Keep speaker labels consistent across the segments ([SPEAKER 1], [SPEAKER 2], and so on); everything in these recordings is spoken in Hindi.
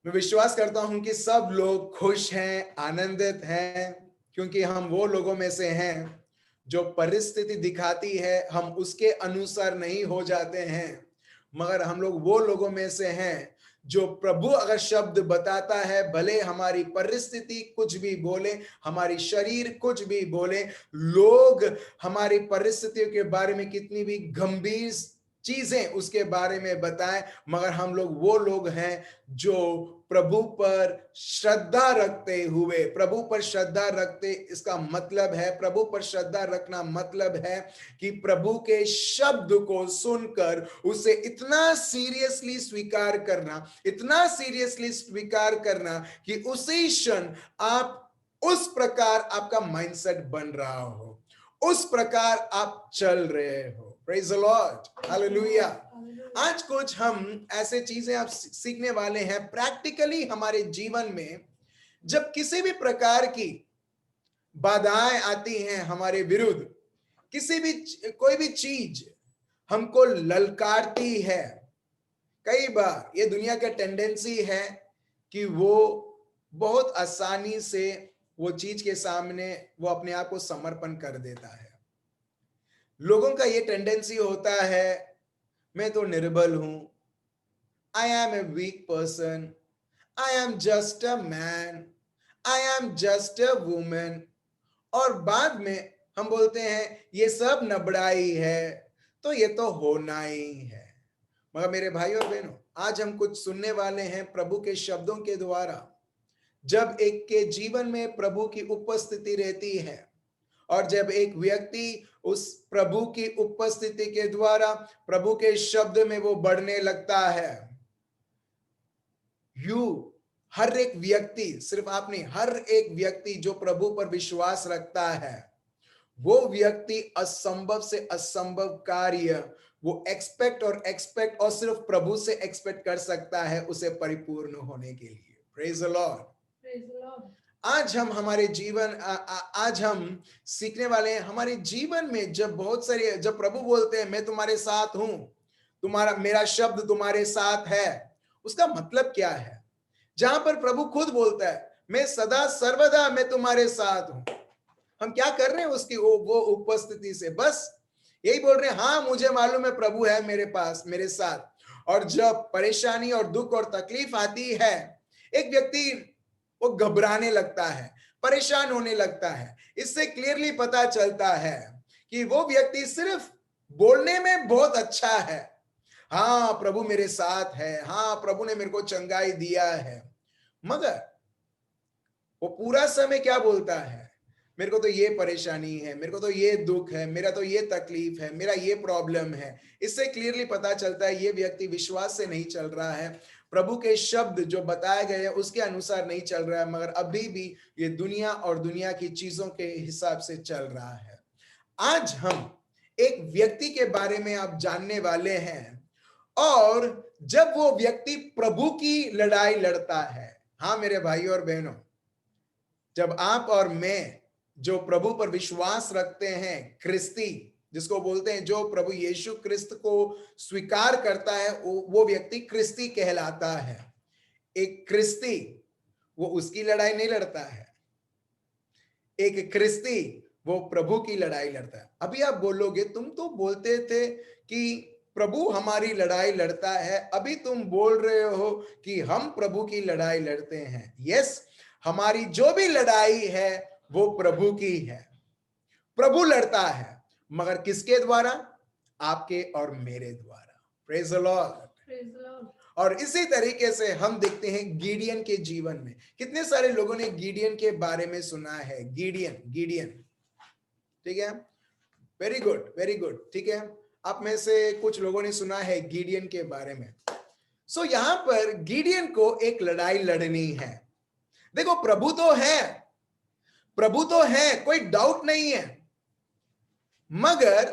[SPEAKER 1] मैं विश्वास करता हूं कि सब लोग खुश हैं, आनंदित हैं, क्योंकि हम वो लोगों में से हैं जो परिस्थिति दिखाती है हम उसके अनुसार नहीं हो जाते हैं, मगर हम लोग वो लोगों में से हैं जो प्रभु अगर शब्द बताता है, भले हमारी परिस्थिति कुछ भी बोले, हमारी शरीर कुछ भी बोले, लोग हमारी परिस्थितियों के बारे में कितनी भी गंभीर चीजें उसके बारे में बताएं, मगर हम लोग वो लोग हैं जो प्रभु पर श्रद्धा रखते हुए, प्रभु पर श्रद्धा रखते, इसका मतलब है प्रभु पर श्रद्धा रखना मतलब है कि प्रभु के शब्द को सुनकर उसे इतना सीरियसली स्वीकार करना, इतना सीरियसली स्वीकार करना कि उसी क्षण आप उस प्रकार आपका माइंडसेट बन रहा हो, उस प्रकार आप चल रहे हो। Praise the Lord, hallelujah. आज कुछ हम ऐसे चीजें आप सीखने वाले हैं प्रैक्टिकली हमारे जीवन में। जब किसी भी प्रकार की बाधाएं आती हैं हमारे विरुद्ध, किसी भी कोई भी चीज हमको ललकारती है, कई बार ये दुनिया का टेंडेंसी है कि वो बहुत आसानी से वो चीज के सामने वो अपने आप को समर्पण कर देता है। लोगों का ये टेंडेंसी होता है, मैं तो निर्बल हूं, I am a weak person, I am just a man, I am just a women, और बाद में हम बोलते हैं ये सब नबड़ाई है, तो ये तो होना ही है। मगर मेरे भाई और बहनों, आज हम कुछ सुनने वाले हैं प्रभु के शब्दों के द्वारा। जब एक के जीवन में प्रभु की उपस्थिति रहती है और जब एक व्यक्ति उस प्रभु की उपस्थिति के द्वारा प्रभु के शब्द में वो बढ़ने लगता है, हर एक व्यक्ति, सिर्फ आप नहीं, हर एक व्यक्ति जो प्रभु पर विश्वास रखता है, वो व्यक्ति असंभव से असंभव कार्य वो एक्सपेक्ट और सिर्फ प्रभु से एक्सपेक्ट कर सकता है उसे परिपूर्ण होने के लिए। Praise the Lord. आज हम हमारे जीवन आज हम सीखने वाले हैं हमारे जीवन में जब बहुत सारे, जब प्रभु बोलते हैं मैं तुम्हारे साथ हूं, तुम्हारा मेरा शब्द तुम्हारे साथ है, उसका मतलब क्या है? जहां पर प्रभु खुद बोलता है मैं सदा सर्वदा मैं तुम्हारे साथ हूं, हम क्या कर रहे हैं उसकी वो उपस्थिति से? बस यही बोल रहे हैं, हाँ मुझे मालूम है प्रभु है मेरे पास, मेरे साथ। और जब परेशानी और दुख और तकलीफ आती है, एक व्यक्ति वो घबराने लगता है, परेशान होने लगता है। इससे क्लियरली पता चलता है कि वो व्यक्ति सिर्फ बोलने में बहुत अच्छा है, हाँ प्रभु मेरे साथ है, हाँ प्रभु ने मेरे को चंगाई दिया है, मगर वो पूरा समय क्या बोलता है? मेरे को तो ये परेशानी है, मेरे को तो ये दुख है, मेरा तो ये तकलीफ है, मेरा ये प्रॉब्लम है। इससे क्लियरली पता चलता है ये व्यक्ति विश्वास से नहीं चल रहा है, प्रभु के शब्द जो बताए गए हैं उसके अनुसार नहीं चल रहा है, मगर अभी भी ये दुनिया और दुनिया की चीजों के हिसाब से चल रहा है। आज हम एक व्यक्ति के बारे में आप जानने वाले हैं, और जब वो व्यक्ति प्रभु की लड़ाई लड़ता है, हाँ मेरे भाई और बहनों, जब आप और मैं जो प्रभु पर विश्वास रखते हैं, क्रिस्ती जिसको बोलते हैं, जो प्रभु यीशु क्रिस्त को स्वीकार करता है, वो व्यक्ति क्रिस्ती कहलाता है। एक क्रिस्ती वो उसकी लड़ाई नहीं लड़ता है, एक क्रिस्ती वो प्रभु की लड़ाई लड़ता है। अभी आप बोलोगे तुम तो बोलते थे कि प्रभु हमारी लड़ाई लड़ता है, अभी तुम बोल रहे हो कि हम प्रभु की लड़ाई लड़ते हैं। यस, हमारी जो भी लड़ाई है वो प्रभु की है, प्रभु लड़ता है, मगर किसके द्वारा? आपके और मेरे द्वारा। Praise the Lord. और इसी तरीके से हम देखते हैं गिडियन के जीवन में। कितने सारे लोगों ने गिडियन के बारे में सुना है? गिडियन, ठीक है, वेरी गुड, वेरी गुड, ठीक है। आप में से कुछ लोगों ने सुना है गिडियन के बारे में। सो यहां पर गिडियन को एक लड़ाई लड़नी है। देखो प्रभु तो है, प्रभु तो है, कोई डाउट नहीं है, मगर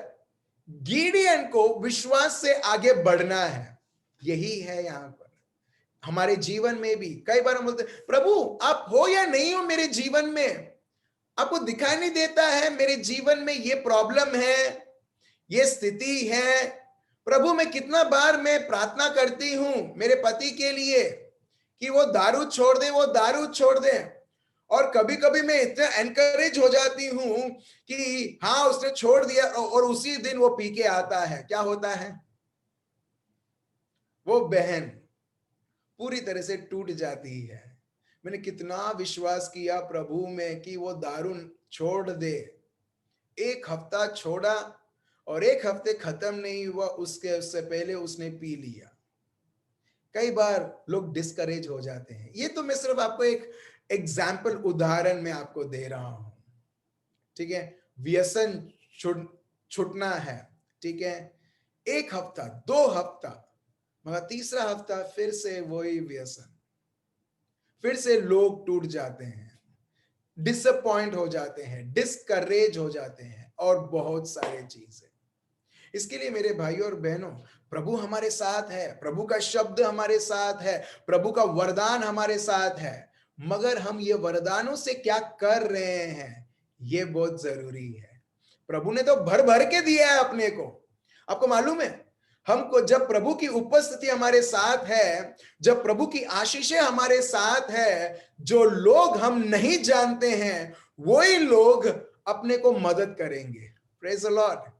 [SPEAKER 1] गिडियन को विश्वास से आगे बढ़ना है। यही है यहां पर हमारे जीवन में भी। कई बार हम बोलते हैं प्रभु आप हो या नहीं हो मेरे जीवन में, आपको दिखाई नहीं देता है मेरे जीवन में ये प्रॉब्लम है, ये स्थिति है। प्रभु मैं कितना बार मैं प्रार्थना करती हूं मेरे पति के लिए, कि वो दारू छोड़ दे, वो दारू छोड़ दे। और कभी कभी मैं इतना एनकरेज हो जाती हूं कि हाँ उसने छोड़ दिया, और उसी दिन वो पी के आता है। क्या होता है? वो बहन पूरी तरह से टूट जाती है। मैंने कितना विश्वास किया प्रभु में कि वो दारू छोड़ दे। एक हफ्ता छोड़ा और एक हफ्ते खत्म नहीं हुआ, उससे पहले उसने पी लिया। कई बार लोग डिस्करेज हो जाते हैं। ये तो मैं सिर्फ आपको एक एग्जाम्पल, उदाहरण में आपको दे रहा हूं, ठीक है। व्यसन छुटना है, ठीक है। एक हफ्ता, 2 हफ्ता, मगर तीसरा हफ्ता फिर से वही व्यसन, फिर से लोग टूट जाते हैं, डिसअपॉइंट हो जाते हैं, डिस्करेज हो जाते हैं, और बहुत सारे चीजें। इसके लिए मेरे भाइयों और बहनों, प्रभु हमारे साथ है, प्रभु का शब्द हमारे साथ है, प्रभु का वरदान हमारे साथ है, मगर हम ये वरदानों से क्या कर रहे हैं, ये बहुत जरूरी है। प्रभु ने तो भर भर के दिया है अपने को। आपको मालूम है, हमको जब प्रभु की उपस्थिति हमारे साथ है, जब प्रभु की आशीषें हमारे साथ है, जो लोग हम नहीं जानते हैं वही लोग अपने को मदद करेंगे। Praise the Lord.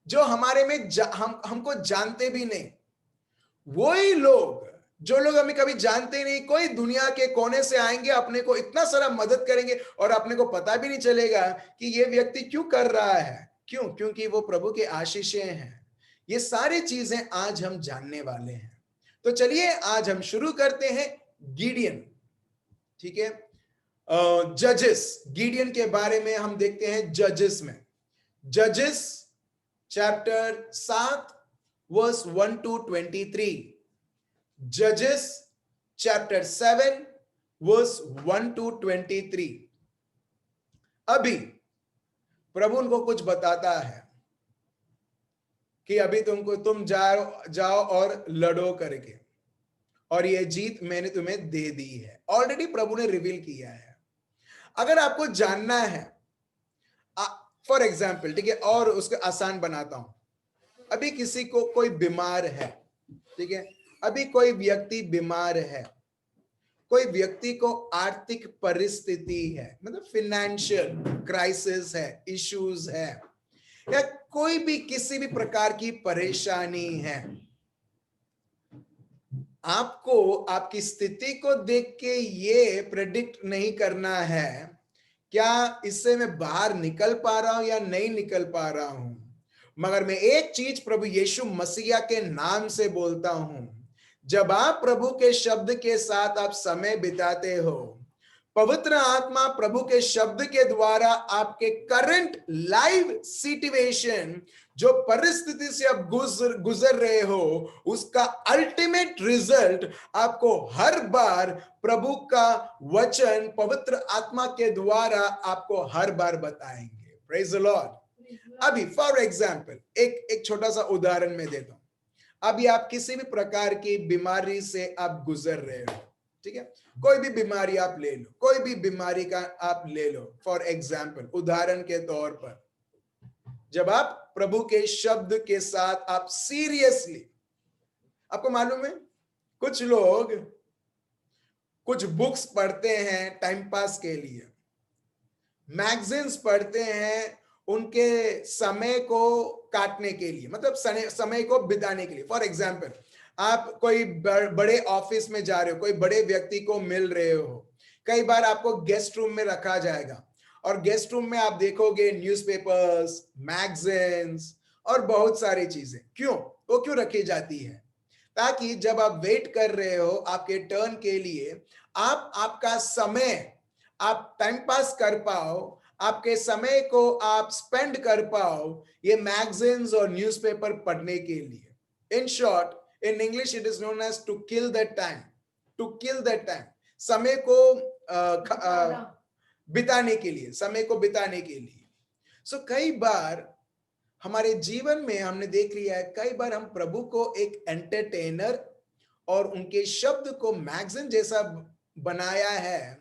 [SPEAKER 1] जो हमारे में हमको जानते भी नहीं, वही लोग, जो लोग हमें कभी जानते नहीं, कोई दुनिया के कोने से आएंगे, अपने को इतना सारा मदद करेंगे, और अपने को पता भी नहीं चलेगा कि ये व्यक्ति क्यों कर रहा है। क्यों? क्योंकि वो प्रभु के आशीषें हैं। ये सारी चीजें आज हम जानने वाले हैं। तो चलिए आज हम शुरू करते हैं गिडियन, ठीक है। जजेस, गिडियन के बारे में हम देखते हैं जजेस में। जजेस चैप्टर 7 वर्स 1 to 23। जजेस चैप्टर 7 वर्स 1 to 23। अभी प्रभु उनको कुछ बताता है कि अभी तुम जाओ और लड़ो करके, और ये जीत मैंने तुम्हें दे दी है। ऑलरेडी प्रभु ने रिवील किया है। अगर आपको जानना है, फॉर एग्जाम्पल, ठीक है, और उसको आसान बनाता हूं। अभी किसी को कोई बीमार है, ठीक है, अभी कोई व्यक्ति बीमार है, कोई व्यक्ति को आर्थिक परिस्थिति है, मतलब फाइनेंशियल क्राइसिस है, इश्यूज है, या कोई भी किसी भी प्रकार की परेशानी है। आपको आपकी स्थिति को देख के ये प्रेडिक्ट नहीं करना है क्या इससे मैं बाहर निकल पा रहा हूं या नहीं निकल पा रहा हूं, मगर मैं एक चीज प्रभु यीशु मसीहा के नाम से बोलता हूं। जब आप प्रभु के शब्द के साथ आप समय बिताते हो, पवित्र आत्मा प्रभु के शब्द के द्वारा आपके करंट लाइव सिचुएशन, जो परिस्थिति से आप गुजर रहे हो, उसका अल्टीमेट रिजल्ट आपको हर बार प्रभु का वचन पवित्र आत्मा के द्वारा आपको हर बार बताएंगे। Praise the Lord. अभी फॉर एग्जाम्पल एक छोटा सा उदाहरण में देता हूं। अभी आप किसी भी प्रकार की बीमारी से आप गुजर रहे हो, ठीक है, कोई भी बीमारी आप ले लो, कोई भी बीमारी का आप ले लो। फॉर एग्जाम्पल, उदाहरण के तौर पर, जब आप प्रभु के शब्द के साथ आप सीरियसली, आपको मालूम है कुछ लोग कुछ बुक्स पढ़ते हैं टाइम पास के लिए, मैगजीन्स पढ़ते हैं उनके समय को काटने के लिए, मतलब समय को बिताने के लिए। फॉर एग्जाम्पल, आप कोई बड़े ऑफिस में जा रहे हो, कोई बड़े व्यक्ति को मिल रहे हो, कई बार आपको गेस्ट रूम में रखा जाएगा, और गेस्ट रूम में आप देखोगे न्यूज़पेपर्स, मैगजीन्स और बहुत सारी चीजें। क्यों? वो क्यों रखी जाती है? ताकि जब आप वेट कर रहे हो आपके टर्न के लिए, आप आपका समय आप टाइम पास कर पाओ, आपके समय को आप स्पेंड कर पाओ ये मैगजीन्स और न्यूज़पेपर पढ़ने के लिए। In short, in English it is known as to kill that time, to kill that time, समय को बिताने के लिए, समय को बिताने के लिए। सो कई बार हमारे जीवन में हमने देख लिया है, कई बार हम प्रभु को एक एंटरटेनर और उनके शब्द को मैगजीन जैसा बनाया है,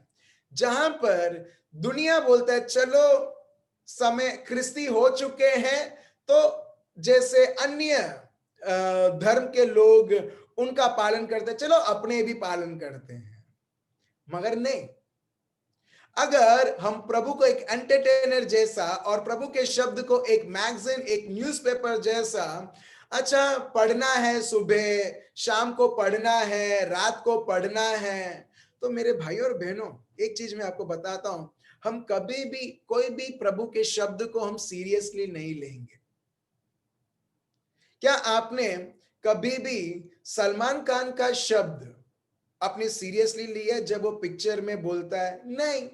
[SPEAKER 1] जहां पर दुनिया बोलता है चलो समय ख्रिस्ती हो चुके हैं, तो जैसे अन्य धर्म के लोग उनका पालन करते, चलो अपने भी पालन करते हैं। मगर नहीं, अगर हम प्रभु को एक एंटरटेनर जैसा और प्रभु के शब्द को एक मैगजीन, एक न्यूज़पेपर जैसा अच्छा पढ़ना है, सुबह शाम को पढ़ना है, रात को पढ़ना है, तो मेरे भाइयों और बहनों, एक चीज मैं आपको बताता हूं, हम कभी भी कोई भी प्रभु के शब्द को हम सीरियसली नहीं लेंगे। क्या आपने कभी भी सलमान खान का शब्द अपने सीरियसली लिया जब वो पिक्चर में बोलता है? नहीं।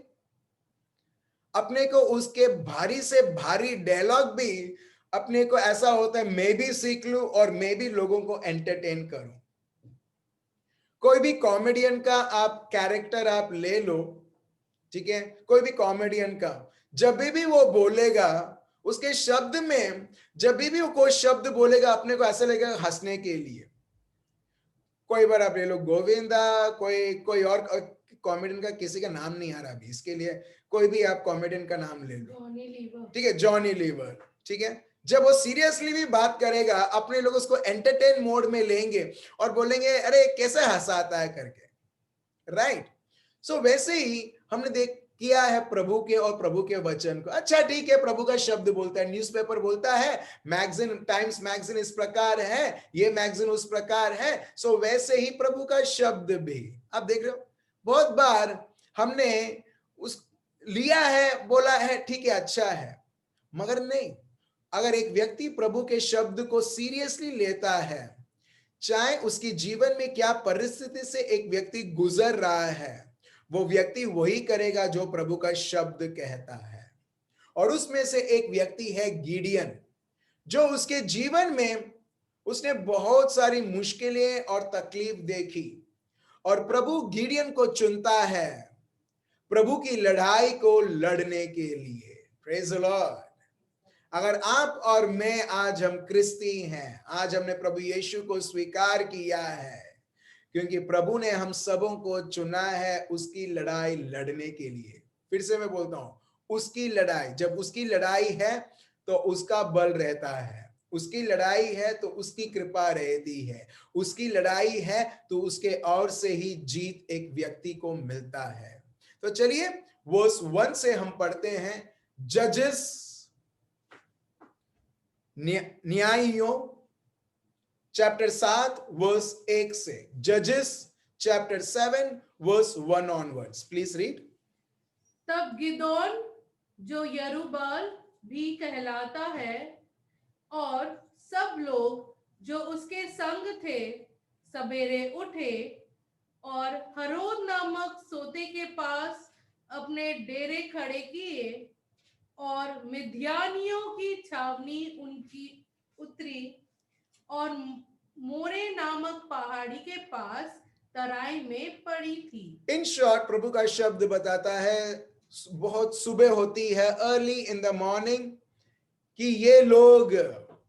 [SPEAKER 1] अपने को उसके भारी से भारी डायलॉग भी अपने को ऐसा होता है मैं भी सीख लूं और मैं भी लोगों को एंटरटेन करूं। कोई भी कॉमेडियन का आप कैरेक्टर आप ले लो, ठीक है, कोई भी कॉमेडियन का जब भी वो बोलेगा, उसके शब्द में जब भी वो कोई शब्द बोलेगा अपने को ऐसा लगेगा हंसने के लिए। कोई बार आप ले लो गोविंदा, कोई और कॉमेडियन का किसी का नाम नहीं आ रहा अभी, इसके लिए कोई भी आप कॉमेडियन का नाम ले लो, ठीक है, जॉनी लीवर, ठीक है, जब वो सीरियसली भी बात करेगा अपने लोग उसको एंटरटेन मोड में लेंगे और बोलेंगे अरे कैसे हंसाता है करके, राइट। सो वैसे ही हमने देख किया है प्रभु के और प्रभु के वचन को। अच्छा ठीक है, प्रभु का शब्द बोलता है, न्यूज़पेपर बोलता है, मैगजीन, टाइम्स मैगजीन इस प्रकार है, ये मैगजीन उस प्रकार है, सो वैसे ही प्रभु का शब्द भी। आप देख रहे हो बहुत बार हमने उस लिया है, बोला है, ठीक है, अच्छा है, मगर नहीं, अगर एक व्यक्ति प्रभु के शब्द को सीरियसली लेता है, चाहे उसकी जीवन में क्या परिस्थिति से एक व्यक्ति गुजर रहा है, वो व्यक्ति वही करेगा जो प्रभु का शब्द कहता है। और उसमें से एक व्यक्ति है गिडियन, जो उसके जीवन में उसने बहुत सारी मुश्किलें और तकलीफ देखी और प्रभु गिडियन को चुनता है प्रभु की लड़ाई को लड़ने के लिए। Praise the Lord. अगर आप और मैं आज हम क्रिस्ती हैं, आज हमने प्रभु यीशु को स्वीकार किया है, क्योंकि प्रभु ने हम सबों को चुना है उसकी लड़ाई लड़ने के लिए। फिर से मैं बोलता हूं, उसकी लड़ाई, जब उसकी लड़ाई है तो उसका बल रहता है, उसकी लड़ाई है तो उसकी कृपा रहती है, उसकी लड़ाई है तो उसके और से ही जीत एक व्यक्ति को मिलता है। तो चलिए वर्स 1 से हम पढ़ते हैं, जजेस न्यायियों चैप्टर 7 वर्स 1 से, जजेस chapter 7 verse 1 onwards, please read.
[SPEAKER 2] तब गिदोन जो यरूबाल भी कहलाता है और सब लोग जो उसके संग थे सवेरे उठे और हरोद नामक सोते के पास अपने डेरे खड़े किए और मिद्यानियों की छावनी उनकी उतरी और मोरे नामक पहाड़ी के पास तराई में पड़ी थी।
[SPEAKER 1] इन शॉर्ट प्रभु का शब्द बताता है, बहुत सुबह होती है, अर्ली इन द मॉर्निंग, कि ये लोग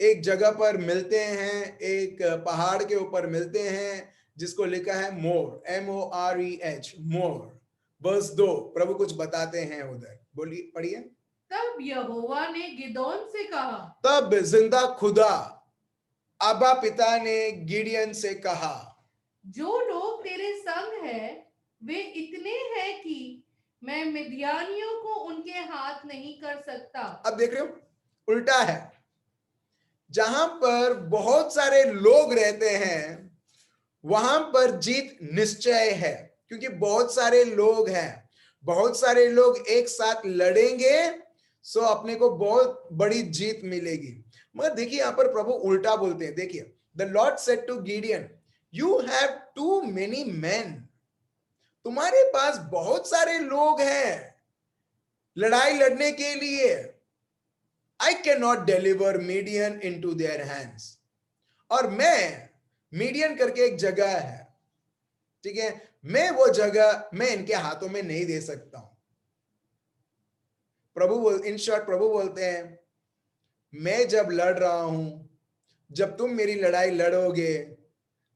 [SPEAKER 1] एक जगह पर मिलते हैं, एक पहाड़ के ऊपर मिलते हैं जिसको लिखा है मोर, MOREH, मोर। वर्स 2 प्रभु कुछ बताते हैं उधर, बोलिए, पढ़िए।
[SPEAKER 2] तब यहोवा ने गिदोन से कहा,
[SPEAKER 1] तब जिंदा खुदा अब्बा पिता ने गिडियन से कहा,
[SPEAKER 2] जो लोग तेरे संग हैं वे इतने हैं कि मैं मिद्यानियों को उनके हाथ नहीं कर सकता।
[SPEAKER 1] अब देख रहे हो, उल्टा है, जहां पर बहुत सारे लोग रहते हैं वहां पर जीत निश्चय है, क्योंकि बहुत सारे लोग हैं, बहुत सारे लोग एक साथ लड़ेंगे, सो अपने को बहुत बड़ी जीत मिलेगी। मगर देखिए यहां पर प्रभु उल्टा बोलते हैं, देखिए, the Lord said to Gideon, you have too many man, तुम्हारे पास बहुत सारे लोग हैं लड़ाई लड़ने के लिए, I cannot deliver Midian into their hands। और मैं, मीडियन करके एक जगह है, ठीक है, मैं वो जगह मैं इनके हाथों में नहीं दे सकता हूं। इन शॉर्ट प्रभु बोलते हैं, मैं जब लड़ रहा हूं, जब तुम मेरी लड़ाई लड़ोगे,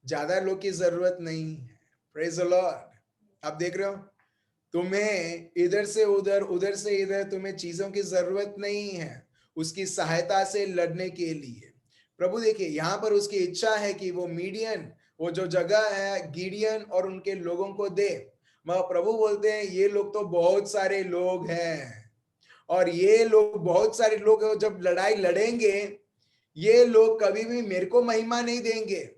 [SPEAKER 1] ज्यादा लोग की जरूरत नहीं है। Praise the Lord. आप देख रहे हो, तुम्हें इधर से उधर, उधर से इधर, तुम्हें चीजों की जरूरत नहीं है उसकी सहायता से लड़ने के लिए। प्रभु देखिए यहां पर उसकी इच्छा है कि वो मीडियन वो जो जगह है गिडियन और उनके लोगों को दे। मगर प्रभु बोलते हैं ये लोग तो बहुत सारे लोग हैं, और ये लोग बहुत सारे लोग हैं, जब लड़ाई लड़ेंगे ये लोग कभी भी मेरे को महिमा नहीं देंगे।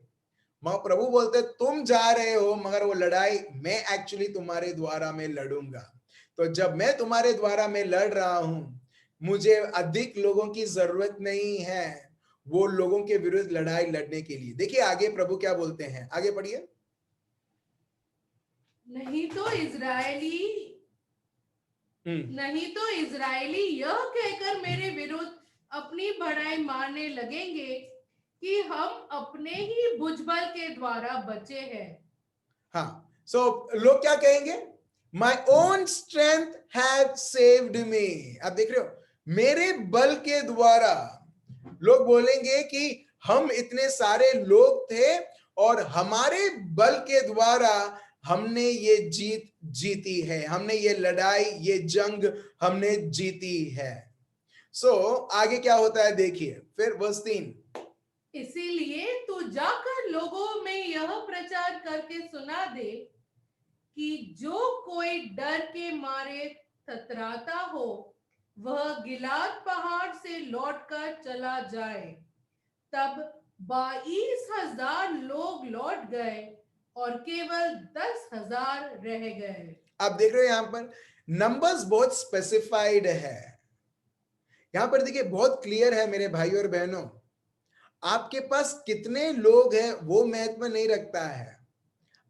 [SPEAKER 1] मगर प्रभु बोलते तुम जा रहे हो, मगर वो लड़ाई मैं एक्चुअली तुम्हारे द्वारा मैं लड़ूंगा। तो जब मैं तुम्हारे द्वारा मैं लड़ रहा हूं, मुझे अधिक लोगों की जरूरत नहीं है वो लोगों के विरुद्ध लड़ाई लड़ने के लिए। देखिए आगे प्रभु क्या बोलते हैं, आगे पढ़िए।
[SPEAKER 2] नहीं तो इजरायली यह कहकर मेरे विरुद्ध अपनी बड़ाई मारने लगेंगे कि हम अपने ही भुजबल के द्वारा बचे हैं।
[SPEAKER 1] हाँ, सो लोग क्या कहेंगे, my own strength have saved me. आप देख रहे हो, मेरे बल के द्वारा लोग बोलेंगे कि हम इतने सारे लोग थे और हमारे बल के द्वारा हमने ये जीत जीती है, हमने ये लड़ाई ये जंग हमने जीती है। सो आगे क्या होता है देखिए, फिर वर्स 3।
[SPEAKER 2] इसीलिए तू जाकर लोगों में यह प्रचार करके सुना दे कि जो कोई डर के मारे थतराता हो वह गिलाद पहाड़ से लौटकर चला जाए। तब 22,000 लोग लौट गए और केवल 10,000 रह गए।
[SPEAKER 1] आप देख रहे हो यहां पर नंबर्स बहुत स्पेसिफाइड है। यहां पर देखिए बहुत क्लियर है मेरे भाई और बहनों, आपके पास कितने लोग हैं वो महत्व नहीं रखता है,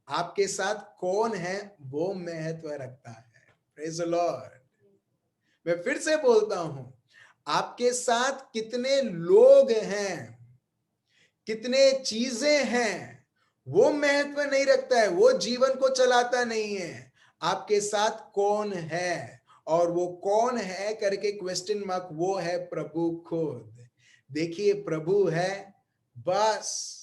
[SPEAKER 1] आपके साथ कौन है वो महत्व रखता है। Praise the Lord. मैं फिर से बोलता हूं, आपके साथ कितने लोग हैं, कितने चीजें हैं वो महत्व नहीं रखता है, वो जीवन को चलाता नहीं है। आपके साथ कौन है, और वो कौन है करके क्वेश्चन मार्क, वो है प्रभु खुद। देखिए प्रभु है, बस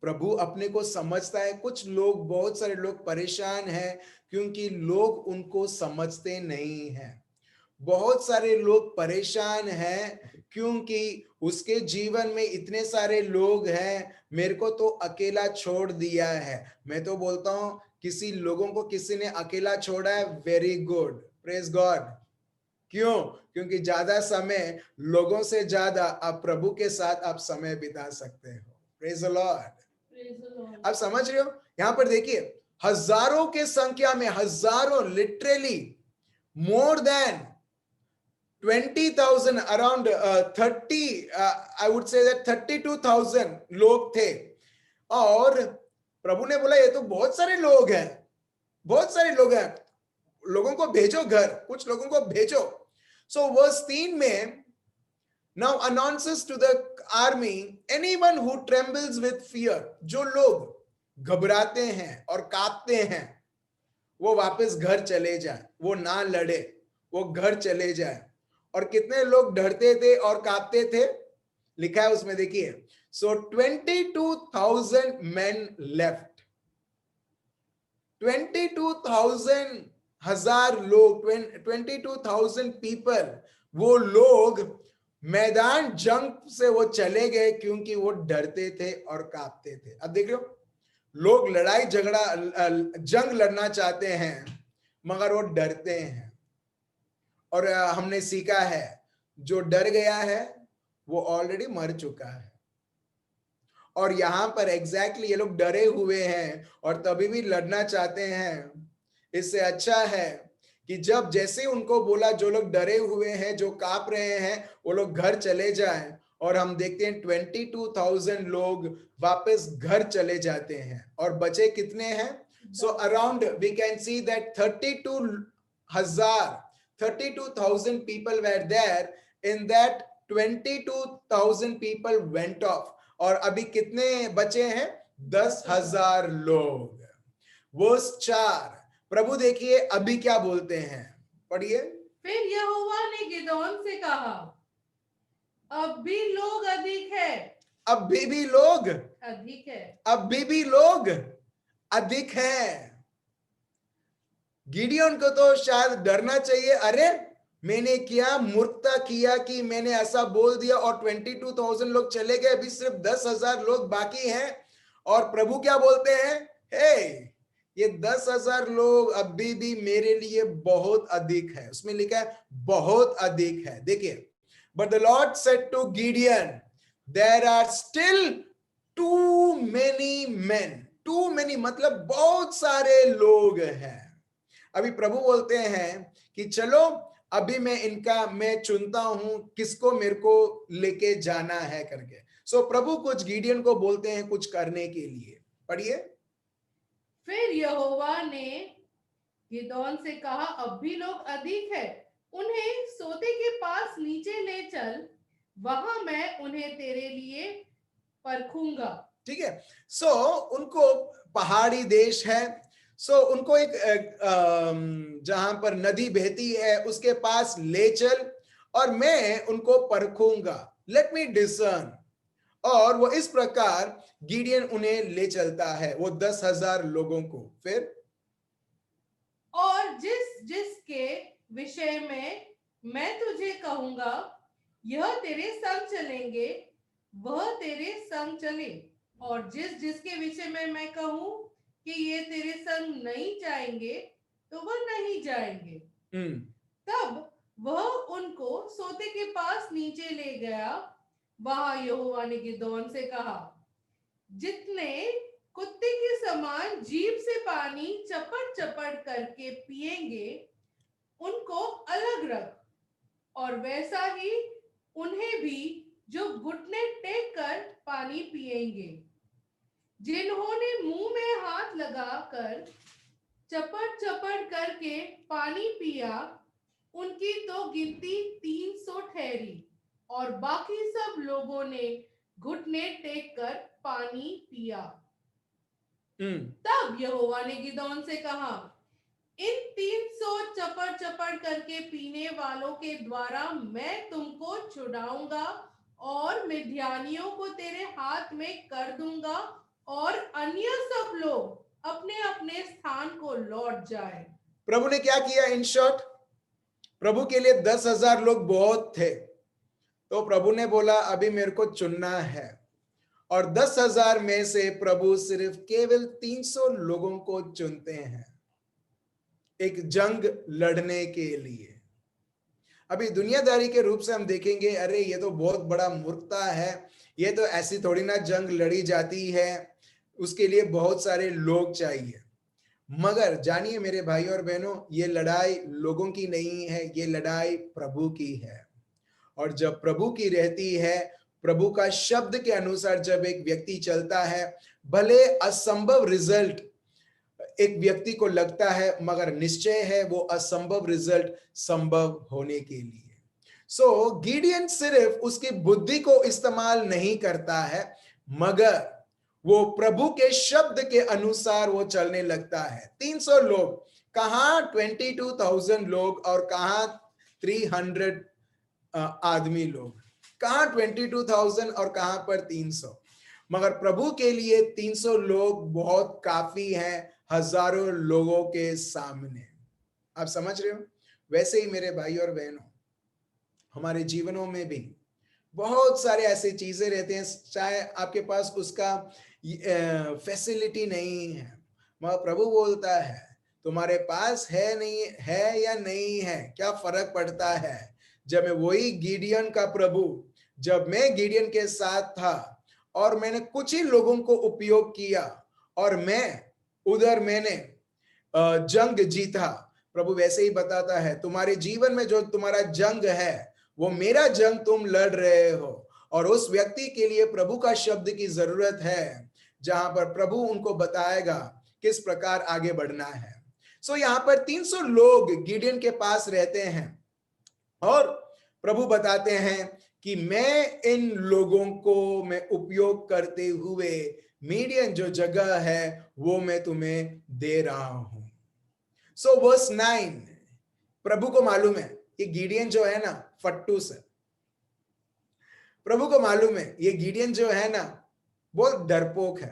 [SPEAKER 1] प्रभु अपने को समझता है। कुछ लोग, बहुत सारे लोग परेशान हैं क्योंकि लोग उनको समझते नहीं हैं। बहुत सारे लोग परेशान हैं क्योंकि उसके जीवन में इतने सारे लोग हैं, मेरे को तो अकेला छोड़ दिया है। मैं तो बोलता हूं किसी लोगों को किसी ने अकेला छोड़ा है, वेरी गुड, प्रेज गॉड। क्यों? क्योंकि ज्यादा समय लोगों से ज्यादा आप प्रभु के साथ आप समय बिता सकते हो। Praise the Lord. आप समझ रहे हो? यहां पर देखिए हजारों के संख्या में, हजारों, literally more than 20,000, around 30, I would say that 32,000 लोग थे। और प्रभु ने बोला ये तो बहुत सारे लोग हैं, बहुत सारे लोग हैं, लोगों को भेजो घर, कुछ लोगों को भेजो। सो वर्स 3 में now announces to the army, anyone who trembles with fear, जो लोग घबराते हैं और कांपते हैं वो वापस घर चले जाए, वो ना लड़े, वो घर चले जाए। और कितने लोग डरते थे और कांपते थे, लिखा है उसमें देखिए, सो 22,000 men left। 22,000, हजार लोग, 22,000 पीपल, वो लोग मैदान जंग से वो चले गए क्योंकि वो डरते थे और कांपते थे। अब देख रहे हो, लोग लड़ाई झगड़ा जंग लड़ना चाहते हैं मगर वो डरते हैं। और हमने सीखा है जो डर गया है वो ऑलरेडी मर चुका है। और यहां पर एग्जैक्टली ये लोग डरे हुए हैं और तभी भी लड़ना चाहते हैं। इससे अच्छा है कि जब जैसे उनको बोला, जो लोग डरे हुए हैं, जो कांप रहे हैं, वो लोग घर चले जाएं। और हम देखते हैं 22,000 लोग वापस घर चले जाते हैं। और बचे कितने हैं? So around we can see that 32,000 people were there, in that 22,000 people went off। और अभी कितने बचे हैं? 10,000 लोग। वर्स 4, प्रभु देखिए अभी क्या बोलते हैं, पढ़िए।
[SPEAKER 2] फिर यहोवा ने गिदोन से कहा, अब भी लोग अधिक है।
[SPEAKER 1] अभी भी लोग
[SPEAKER 2] अधिक है।
[SPEAKER 1] अभी भी लोग अधिक हैं। गिडियोन को तो शायद डरना चाहिए, अरे मैंने क्या मूर्खता किया कि मैंने ऐसा बोल दिया और 22,000 लोग चले गए, अभी सिर्फ 10,000 लोग बाकी हैं। और प्रभु क्या बोलते हैं, हे ये 10,000 लोग अभी भी मेरे लिए बहुत अधिक है। उसमें लिखा है बहुत अधिक है। देखिए, but the Lord said to Gideon there are still too many men. Too many मतलब बहुत सारे लोग हैं। अभी प्रभु बोलते हैं कि चलो अभी मैं चुनता हूं किसको मेरे को लेके जाना है करके। सो प्रभु कुछ गिडियन को बोलते हैं कुछ करने के लिए। पढ़िए।
[SPEAKER 2] फिर यहोवा ने गिदोन से कहा, अब भी लोग अधिक है, उन्हें सोते के पास नीचे ले चल, वहां मैं उन्हें तेरे लिए परखूंगा।
[SPEAKER 1] ठीक है। सो उनको पहाड़ी देश है। सो उनको एक जहां पर नदी बहती है उसके पास ले चल और मैं उनको परखूंगा। Let me discern. और वो इस प्रकार गिडियन उन्हें ले चलता है, वो 10,000 लोगों को। फिर
[SPEAKER 2] और जिस जिसके विषय में मैं तुझे कहूंगा यह तेरे संग चलेंगे, वह तेरे संग चले, और जिस जिसके विषय में मैं कहूं कि ये तेरे संग नहीं जाएंगे, तो वह नहीं जाएंगे। तब वह उनको सोते के पास नीचे ले गया। वहां यहोवा ने गिदोन से कहा, जितने कुत्ते के समान जीभ से पानी चपड़ चपड़ करके पिएंगे, उनको अलग रख, और वैसा ही उन्हें भी जो घुटने टेक कर पानी पिएंगे। जिन्होंने मुंह में हाथ लगाकर चपड़ चपड़ करके पानी पिया, उनकी तो गिनती 300 ठहरी, और बाकी सब लोगों ने घुटने टेक कर पानी पिया। तब यहोवा ने गिदोन से कहा, इन 300 चपड़ चपड़ करके पीने वालों के द्वारा मैं तुमको छुड़ाऊंगा और मिद्यानियों को तेरे हाथ में कर दूंगा, और अन्य सब लोग अपने अपने स्थान को लौट जाए।
[SPEAKER 1] प्रभु ने क्या किया? इन शॉर्ट, प्रभु के लिए 10,000 लोग बहुत थे, तो प्रभु ने बोला अभी मेरे को चुनना है, और 10,000 में से प्रभु सिर्फ केवल 300 लोगों को चुनते हैं एक जंग लड़ने के लिए। अभी दुनियादारी के रूप से हम देखेंगे, अरे ये तो बहुत बड़ा मूर्खता है, ये तो ऐसी थोड़ी ना जंग लड़ी जाती है, उसके लिए बहुत सारे लोग चाहिए। मगर जानिए मेरे भाई और बहनों, ये लड़ाई लोगों की नहीं है, ये लड़ाई प्रभु की है। और जब प्रभु की रहती है, प्रभु का शब्द के अनुसार जब एक व्यक्ति चलता है, भले असंभव रिजल्ट एक व्यक्ति को लगता है, मगर निश्चय है वो असंभव रिजल्ट संभव होने के लिए। सो गिडियन सिर्फ उसकी बुद्धि को इस्तेमाल नहीं करता है, मगर वो प्रभु के शब्द के अनुसार वो चलने लगता है। 300 लोग कहां, 22,000 लोग, और कहां 300 आदमी लोग, कहां 22,000 और कहां पर 300। मगर प्रभु के लिए 300 लोग बहुत काफी हैं हजारों लोगों के सामने। आप समझ रहे हो? वैसे ही मेरे भाई और बहनों, हमारे जीवनों में भी बहुत सारे ऐसे चीजें रहते हैं, चाहे आपके पास उसका फैसिलिटी नहीं है, मगर प्रभु बोलता है तुम्हारे पास है, नहीं है या नहीं है, क्या फर्क पड़ता है। जब मैं वही गिडियन का प्रभु, जब मैं गिडियन के साथ था और मैंने कुछ ही लोगों को उपयोग किया और मैंने जंग जीता, प्रभु वैसे ही बताता है तुम्हारे जीवन में जो तुम्हारा जंग है वो मेरा जंग तुम लड़ रहे हो, और उस व्यक्ति के लिए प्रभु का शब्द की जरूरत है, जहां पर प्रभु उनको बताएगा किस प्रकार आगे बढ़ना है। सो यहाँ पर 300 लोग गिडियन के पास रहते हैं और प्रभु बताते हैं कि मैं इन लोगों को मैं उपयोग करते हुए मीडियन जो जगह है वो मैं तुम्हें दे रहा हूं। सो वर्स 9, प्रभु को मालूम है ये गिडियन जो है ना फट्टू से, प्रभु को मालूम है ये गिडियन जो है ना बहुत डरपोक है।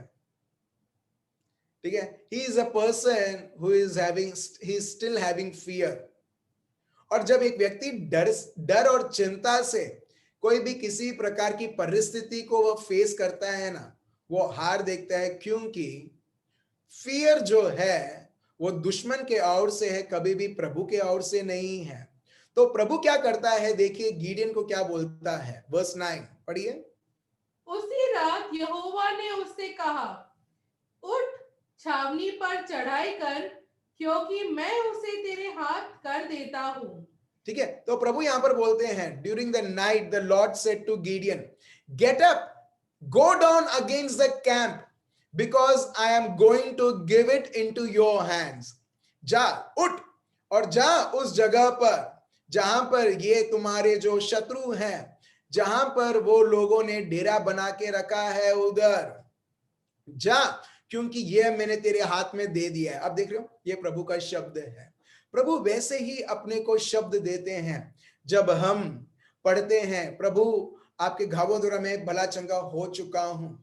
[SPEAKER 1] ठीक है, he is a person who is still having fear. और जब एक व्यक्ति डर और चिंता से कोई भी किसी प्रकार की परिस्थिति को वह फेस करता है ना, वो हार देखता है, क्योंकि फियर जो है वो दुश्मन के ओर से है, कभी भी प्रभु के ओर से नहीं है। तो प्रभु क्या करता है, देखिए गिडियन को क्या बोलता है, वर्स 9 पढ़िए।
[SPEAKER 2] उसी रात यहोवा ने उससे कहा, उठ, छावनी पर चढ़ाई कर, क्योंकि मैं उसे तेरे हाथ कर देता हूं।
[SPEAKER 1] ठीक है, तो प्रभु यहां पर बोलते हैं, during the night the Lord said to Gideon, get up, go down against the camp, because I am going to give it into your hands. जा, उठ और जा उस जगह पर जहां पर ये तुम्हारे जो शत्रु हैं, जहां पर वो लोगों ने डेरा बना के रखा है, उधर जा, क्योंकि ये मैंने तेरे हाथ में दे दिया है। अब देख रहे हो, ये प्रभु का शब्द है। प्रभु वैसे ही अपने को शब्द देते हैं जब हम पढ़ते हैं, प्रभु आपके घावों द्वारा मैं भला चंगा हो चुका हूं,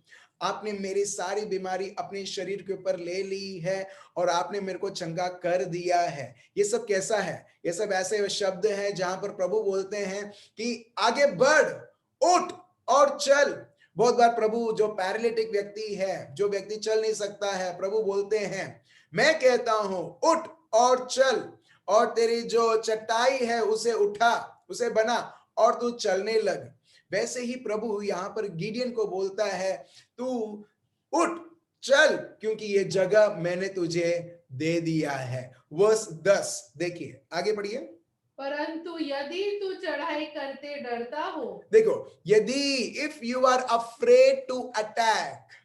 [SPEAKER 1] आपने मेरी सारी बीमारी अपने शरीर के ऊपर ले ली है और आपने मेरे को चंगा कर दिया है। ये सब कैसा है, ये सब ऐसे शब्द हैं जहां पर प्रभु बोलते हैं कि आगे बढ़, उठ और चल। बहुत बार प्रभु जो पैरालिटिक व्यक्ति है, जो व्यक्ति चल नहीं सकता है, प्रभु बोलते हैं मैं कहता हूं उठ और चल, और तेरी जो चट्टाई है उसे उठा, उसे बना और तू चलने लग। वैसे ही प्रभु यहां पर गिडियन को बोलता है, तू उठ चल, क्योंकि ये जगह मैंने तुझे दे दिया है। वर्स 10 देखिए, आगे पढ़िए।
[SPEAKER 2] परंतु यदि तू चढ़ाई करते डरता हो,
[SPEAKER 1] देखो, यदि if you are afraid to attack,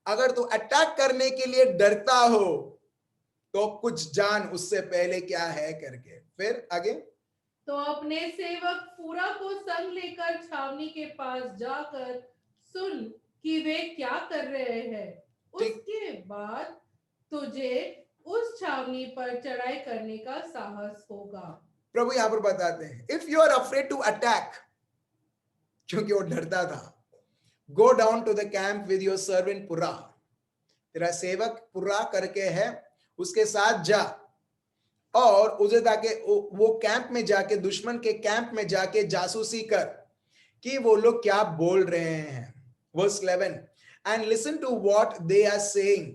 [SPEAKER 1] अगर तू अटैक करने के लिए डरता हो तो कुछ जान उससे पहले क्या है करके। फिर आगे,
[SPEAKER 2] तो अपने सेवक पूरा को संग लेकर छावनी के पास जाकर सुन कि वे क्या कर रहे हैं।
[SPEAKER 1] ठीक,
[SPEAKER 2] उसके बाद तुझे उस छावनी पर चढ़ाई करने का साहस होगा।
[SPEAKER 1] प्रभु यहां पर बताते हैं, if you are afraid to attack, क्योंकि वो डरता था, go down to the camp with your servant Purah, तेरा सेवक पुरा करके है, उसके साथ जा और उसे जाके वो कैंप में जाके, दुश्मन के कैंप में जाके जासूसी कर कि वो लोग क्या बोल रहे हैं। Verse 11, and listen to what they are saying,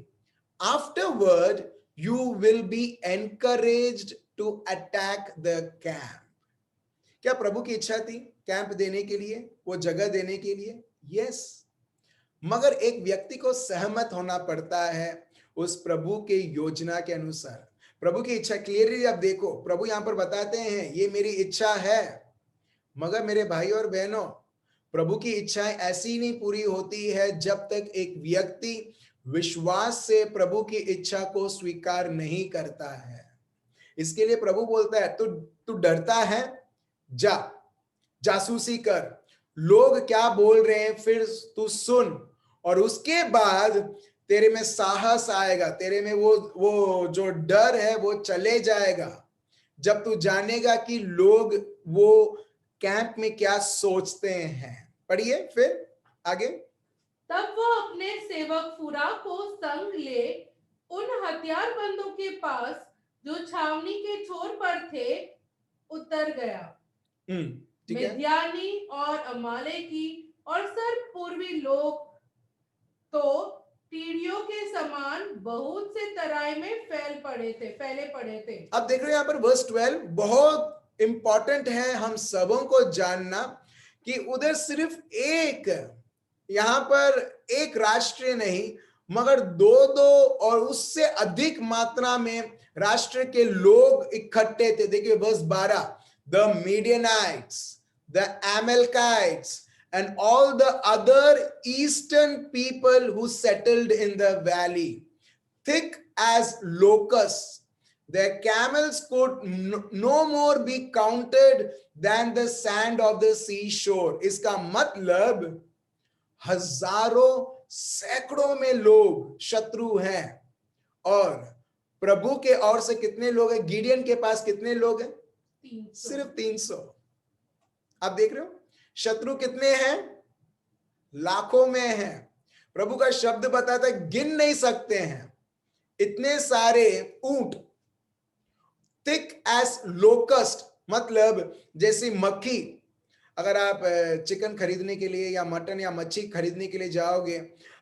[SPEAKER 1] afterward you will be encouraged to attack the camp. क्या प्रभु की इच्छा थी कैंप देने के लिए, वो जगह देने के लिए? यस, मगर एक व्यक्ति को सहमत होना पड़ता है उस प्रभु के योजना के अनुसार। प्रभु की इच्छा क्लियरली आप देखो, प्रभु यहां पर बताते हैं ये मेरी इच्छा है, मगर मेरे भाई और बहनों, प्रभु की इच्छाएं ऐसी नहीं पूरी होती है जब तक एक व्यक्ति विश्वास से प्रभु की इच्छा को स्वीकार नहीं करता है। इसके लिए प्रभु बोलता है, तू तू डरता है, जा जासूसी कर, लोग क्या बोल रहे हैं फिर तू सुन, और उसके बाद तेरे में साहस आएगा, तेरे में वो जो डर है वो चले जाएगा, जब तू जानेगा कि लोग वो कैंप में क्या सोचते हैं। पढ़िए फिर आगे।
[SPEAKER 2] तब वो अपने सेवक फुरा को संग ले उन हथियारबंदों के पास जो छावनी के छोर पर थे उतर गया।
[SPEAKER 1] ठीक है,
[SPEAKER 2] मिद्यानी और अमालेकी और सब पूर्वी लोग तो टीड़ियों के समान बहुत से तराई में फैले पड़े थे।
[SPEAKER 1] अब देख रहे हो यहाँ पर वर्स 12 बहुत इंपॉर्टेंट है हम सबों को जानना कि उधर सिर्फ एक, यहां पर एक राष्ट्र नहीं, मगर दो दो और उससे अधिक मात्रा में राष्ट्र के लोग इकट्ठे थे। देखिए verse 12, the Midianites, the Amalekites and all the other eastern people who settled in the valley, thick as locusts. Their camels could no more be counted than the sand of the seashore. इसका मतलब हजारों सैकड़ों में लोग शत्रु हैं, और प्रभु के ओर से कितने लोग हैं? गिडियन के पास कितने लोग हैं?
[SPEAKER 2] 300।
[SPEAKER 1] सिर्फ 300। आप देख रहे हो शत्रु कितने हैं? लाखों में हैं। प्रभु का शब्द बताता है गिन नहीं सकते हैं इतने सारे ऊंट। थिक एज लोकस्ट मतलब जैसी मक्खी। अगर आप चिकन खरीदने के लिए या मटन या मच्छी खरीदने के लिए जाओगे,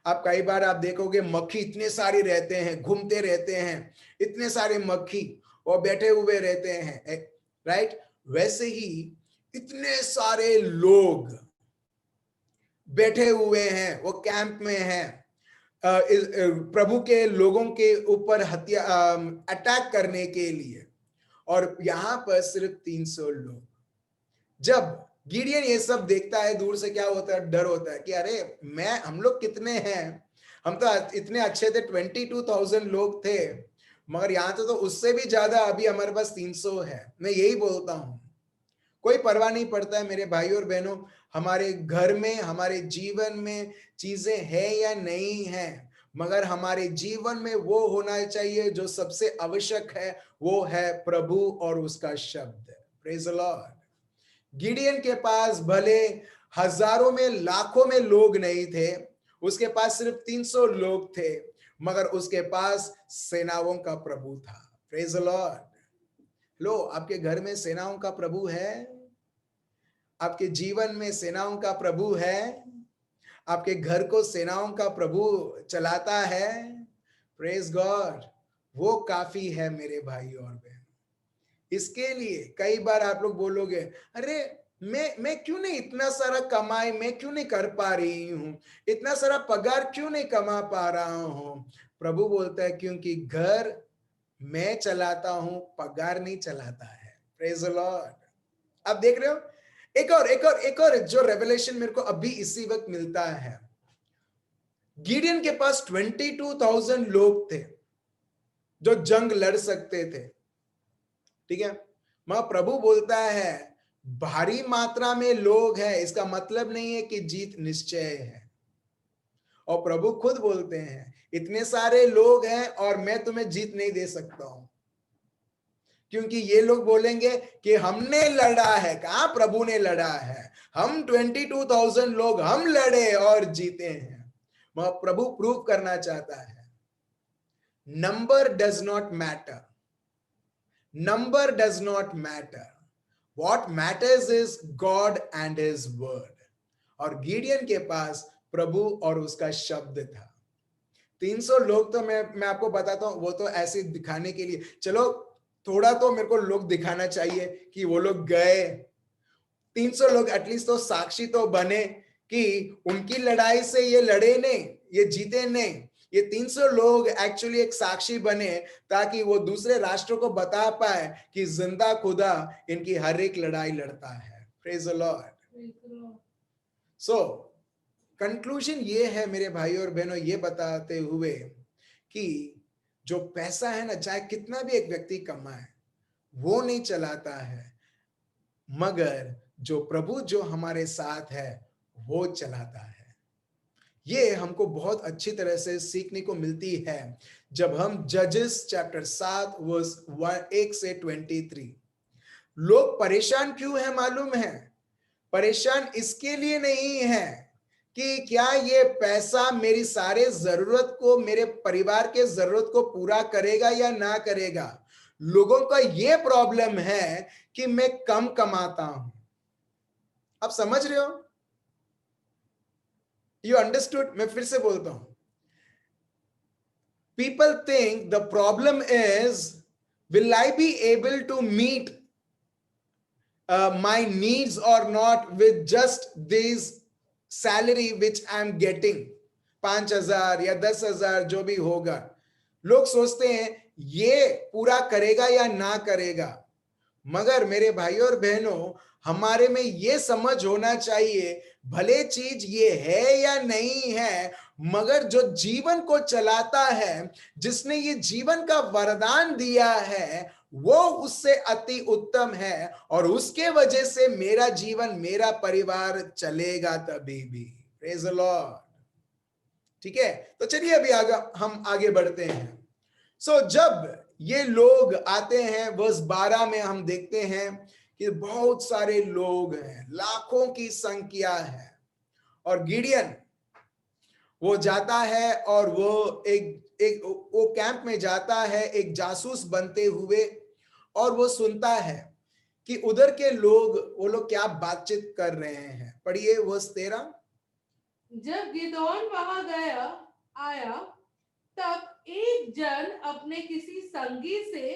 [SPEAKER 1] आप कई बार आप देखोगे मक्खी इतने सारे रहते हैं, घूमते रहते हैं, इतने सारे मक्खी और बैठे हुए रहते हैं, राइट? वैसे ही इतने सारे लोग बैठे हुए हैं, वो कैंप में हैं, प्रभु के लोगों के ऊपर हत्या अटैक करने के लिए, और यहां पर सिर्फ 300 लोग। जब गिडियन ये सब देखता है दूर से, क्या होता है? डर होता है कि अरे हम लोग कितने हैं, हम तो इतने अच्छे थे, 22,000 लोग थे, मगर यहाँ तो उससे भी ज्यादा अभी हमारे पास 300 है। मैं यही बोलता हूं, कोई परवाह नहीं पड़ता है मेरे भाई और बहनों, हमारे घर में, हमारे जीवन में चीजें हैं या नहीं है, मगर हमारे जीवन में वो होना चाहिए जो सबसे आवश्यक है, वो है प्रभु और उसका शब्द। Praise the Lord. गिडियन के पास भले हजारों में, लाखों में लोग नहीं थे, उसके पास सिर्फ 300 लोग थे, मगर उसके पास सेनाओं का प्रभु था। Praise the Lord. लो, आपके घर में सेनाओं का प्रभु है, आपके जीवन में सेनाओं का प्रभु है, आपके घर को सेनाओं का प्रभु चलाता है। Praise God. वो काफी है मेरे भाई और बहन। इसके लिए कई बार आप लोग बोलोगे, अरे मैं क्यों नहीं इतना सारा कमाई, मैं क्यों नहीं कर पा रही हूं, इतना सारा पगार क्यों नहीं कमा पा रहा हूं? प्रभु बोलता है क्योंकि घर मैं चलाता हूं, पगार नहीं चलाता है। Praise the Lord. आप देख रहे हो, एक और जो रेवलेशन मेरे को अभी इसी वक्त मिलता है। गिडियन के पास 22,000 लोग थे जो जंग लड़ सकते थे, ठीक है? मगर प्रभु बोलता है भारी मात्रा में लोग हैं, इसका मतलब नहीं है कि जीत निश्चय है। और प्रभु खुद बोलते हैं इतने सारे लोग हैं और मैं तुम्हें जीत नहीं दे सकता हूं, क्योंकि ये लोग बोलेंगे कि हमने लड़ा है। कहा प्रभु ने लड़ा है? हम 22,000 लोग हम लड़े और जीते हैं। मगर प्रभु प्रूव करना चाहता है number does not matter, number does not matter, what matters is God and his word. और गिडियन के पास प्रभु और उसका शब्द था। 300 लोग तो मैं आपको बताता हूं, वो तो ऐसे दिखाने के लिए, चलो थोड़ा तो मेरे को लोग दिखाना चाहिए कि वो लोग गए। 300 लोग एटलीस्ट तो साक्षी तो बने कि उनकी लड़ाई से ये लड़े नहीं, ये जीते नहीं। ये 300 लोग एक्चुअली एक साक्षी बने ताकि वो दूसरे राष्ट्रों को बता पाए कि जिंदा खुदा इनकी हर एक लड़ाई लड़ता है। Praise the Lord. So conclusion ये है मेरे भाई और बहनों, ये बताते हुए कि जो पैसा है ना, चाहे कितना भी एक व्यक्ति कमाए, वो नहीं चलाता है, मगर जो प्रभु जो हमारे साथ है वो चलाता है। ये हमको बहुत अच्छी तरह से सीखने को मिलती है जब हम जजेस चैप्टर 7 वर्स 1 से 23। लोग परेशान क्यों है मालूम है? परेशान इसके लिए नहीं है कि क्या ये पैसा मेरी सारे जरूरत को, मेरे परिवार के जरूरत को पूरा करेगा या ना करेगा। लोगों का ये प्रॉब्लम है कि मैं कम कमाता हूं। आप समझ रहे हो? You understood? मैं फिर से बोलता हूं। People think the problem is, will I be able to meet my needs or not with just this salary which I am getting, 5,000 या 10,000 जो भी होगा। लोग सोचते हैं ये पूरा करेगा या ना करेगा। मगर मेरे भाइयों और बहनों, हमारे में ये समझ होना चाहिए, भले चीज ये है या नहीं है, मगर जो जीवन को चलाता है, जिसने ये जीवन का वरदान दिया है, वो उससे अति उत्तम है, और उसके वजह से मेरा जीवन, मेरा परिवार चलेगा तभी भी। Praise the Lord. ठीक है, तो चलिए अभी हम आगे बढ़ते हैं। सो जब ये लोग आते हैं, वर्स 12 में हम देखते हैं कि बहुत सारे लोग हैं, लाखों की संख्या है, और गिडियन वो जाता है और वो वो कैंप में जाता है एक जासूस बनते हुए, और वो सुनता है कि उधर के लोग, वो लोग क्या बातचीत कर रहे हैं। पढ़िए वर्स 13।
[SPEAKER 2] जब गिदोन वहां आया, तब एक जन अपने किसी संगी से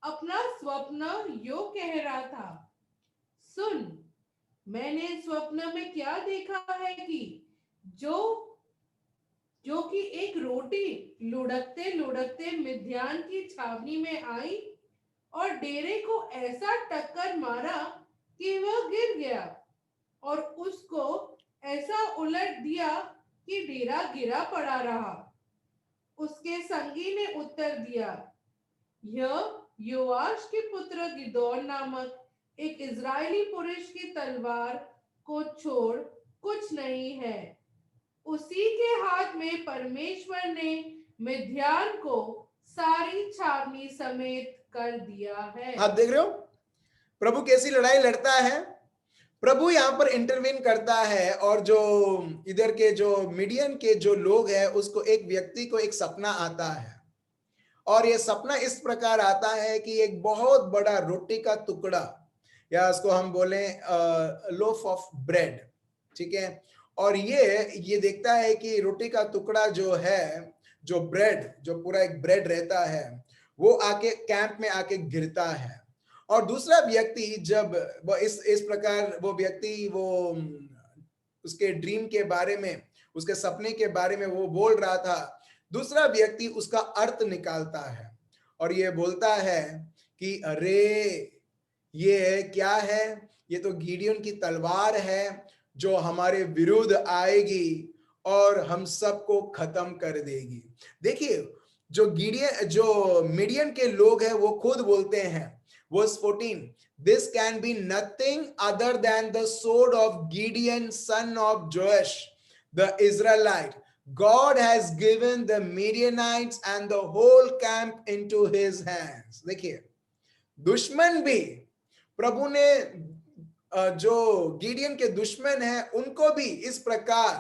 [SPEAKER 2] अपना स्वप्न यो कह रहा था, सुन, मैंने स्वप्न में क्या देखा है कि जो जो कि एक रोटी लुढ़कते लुढ़कते मिद्यान की छावनी में आई और डेरे को ऐसा टक्कर मारा कि वह गिर गया, और उसको ऐसा उलट दिया कि डेरा गिरा पड़ा रहा। उसके संगी ने उत्तर दिया, यह योआश के पुत्र गिदोन नामक एक इजरायली पुरुष की तलवार को छोड़ कुछ नहीं है। उसी के हाथ में परमेश्वर ने मिद्यान को सारी छावनी समेत कर दिया है।
[SPEAKER 1] आप देख रहे हो प्रभु कैसी लड़ाई लड़ता है। प्रभु यहां पर इंटरवीन करता है, और जो इधर के जो मीडियन के जो लोग हैं उसको एक व्यक्ति को एक सपना आता है, और ये सपना इस प्रकार आता है कि एक बहुत बड़ा रोटी का टुकड़ा, या उसको हम बोले लोफ ऑफ ब्रेड, ठीक है, और ये देखता है कि रोटी का टुकड़ा जो है, जो ब्रेड, जो पूरा एक ब्रेड रहता है, वो आके कैंप में आके गिरता है। और दूसरा व्यक्ति जब वो इस प्रकार वो व्यक्ति वो उसके ड्रीम के बारे में, उसके सपने के बारे में वो बोल रहा था, दूसरा व्यक्ति उसका अर्थ निकालता है और ये बोलता है कि अरे ये क्या है, ये तो गिडियोन की तलवार है जो हमारे विरुद्ध आएगी और हम सबको खत्म कर देगी। देखिए जो मीडियन के लोग हैं वो खुद बोलते हैं, verse 14, this can be nothing other than the sword of Gideon son of Joash the Israelite. God has given the Midianites and the whole camp into his hands. देखिए दुश्मन भी, प्रभु ने जो गिडियन के दुश्मन हैं उनको भी इस प्रकार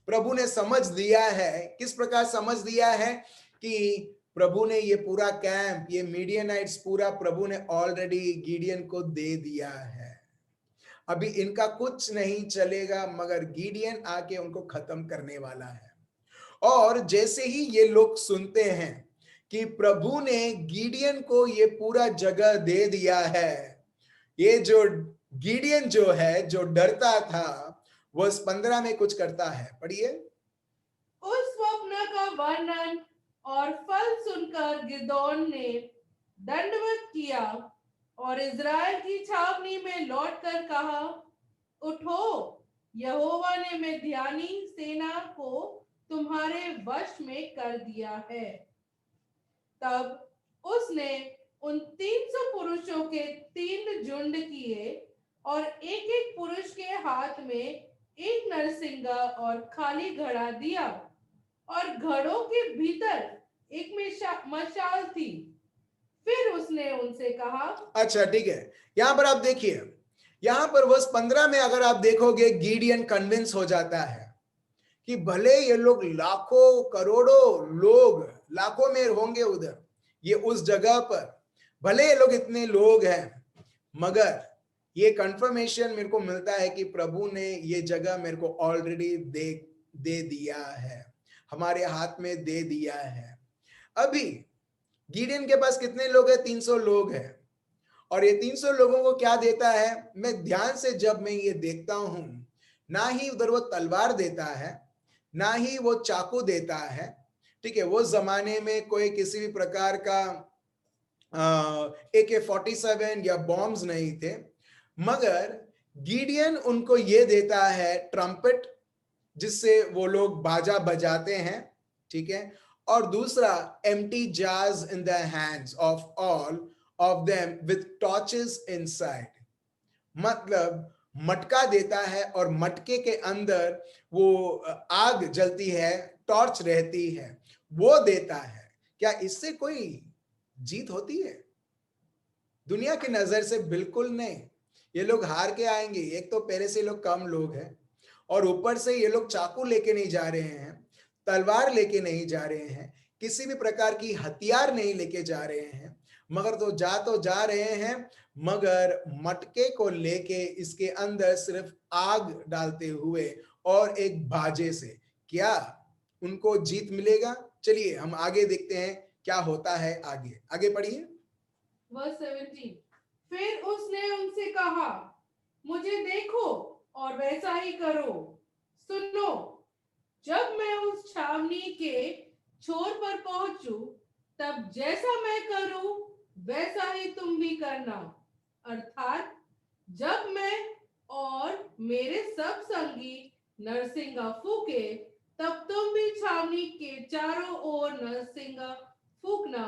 [SPEAKER 1] प्रभु ने समझ दिया है। किस प्रकार समझ दिया है कि प्रभु ने ये पूरा कैंप, ये मीडियनाइट्स पूरा प्रभु ने ऑलरेडी गिडियन को दे दिया है। अभी इनका कुछ नहीं चलेगा मगर गिडियन आके उनको खत्म करने वाला है। और जैसे ही ये लोग सुनते हैं कि प्रभु ने गिडियन को ये पूरा जगह दे दिया है, ये जो गिडियन जो है, जो डरता था, वर्ष 15 में कुछ करता है, पढ़िए।
[SPEAKER 2] उस स्वप्न का वर्णन और फल सुनकर गिदोन ने दंडवत किया और इज़राइल की छावनी में लौटकर कहा, उठो, यहोवा ने मिद्यानी सेना को तुम्हारे वश में कर दिया है। तब उसने उन 300 पुरुषों के 3 झुंड किए और एक एक पुरुष के हाथ में एक नरसिंगा और खाली घड़ा दिया, और घड़ों के भीतर एक मशाल थी। फिर उसने उनसे कहा,
[SPEAKER 1] अच्छा ठीक है, यहां पर आप देखिए, यहां पर वर्ष 15 में अगर आप देखोगे गिडियन कन्विंस हो जाता है कि भले ये लोग लाखों करोड़ों लोग, लाखों में होंगे उधर, ये उस जगह पर भले ये लोग इतने लोग हैं, मगर ये कंफर्मेशन मेरे को मिलता है कि प्रभु ने ये जगह मेरे को ऑलरेडी दे दिया है, हमारे हाथ में दे दिया है। अभी गिडियन के पास कितने लोग हैं? 300 लोग हैं, और ये 300 लोगों को क्या देता है? मैं ध्यान से जब मैं ये देखता हूं, ना ही उधर वो तलवार देता है, ना ही वो चाकू देता है, ठीक है, वो जमाने में कोई किसी भी प्रकार का AK-47 या बॉम्ब्स नहीं थे, मगर गिडियन उनको ये देता है ट्रम्पेट, जिससे वो लोग बाजा बजाते हैं, ठीक है, और दूसरा empty jars in the hands of all of them with torches inside, मतलब मटका देता है और मटके के अंदर वो आग जलती है, टॉर्च रहती है, वो देता है। क्या इससे कोई जीत होती है? दुनिया की नजर से बिल्कुल नहीं। ये लोग हार के आएंगे। एक तो पहले से लोग कम लोग हैं, और ऊपर से ये लोग चाकू लेके नहीं जा रहे हैं, तलवार लेके नहीं जा रहे हैं, किसी भी प्रकार की हथियार नहीं लेके जा रहे हैं, मगर तो जा रहे हैं, मगर मटके को लेके इसके अंदर सिर्फ आग डालते हुए और एक बाजे से। क्या उनको जीत मिलेगा? चलिए हम आगे देखते हैं क्या होता है। आगे आगे पढ़िए।
[SPEAKER 2] Verse 17. फिर उसने उनसे कहा, मुझे देखो और वैसा ही करो। सुनो, जब मैं उस छावनी के छोर पर पहुंचूं, तब जैसा मैं करूं वैसा ही तुम भी करना। अर्थात जब मैं और मेरे सब संगी नरसिंगा फूके, तब तुम भी छावनी के चारों ओर नरसिंगा फूकना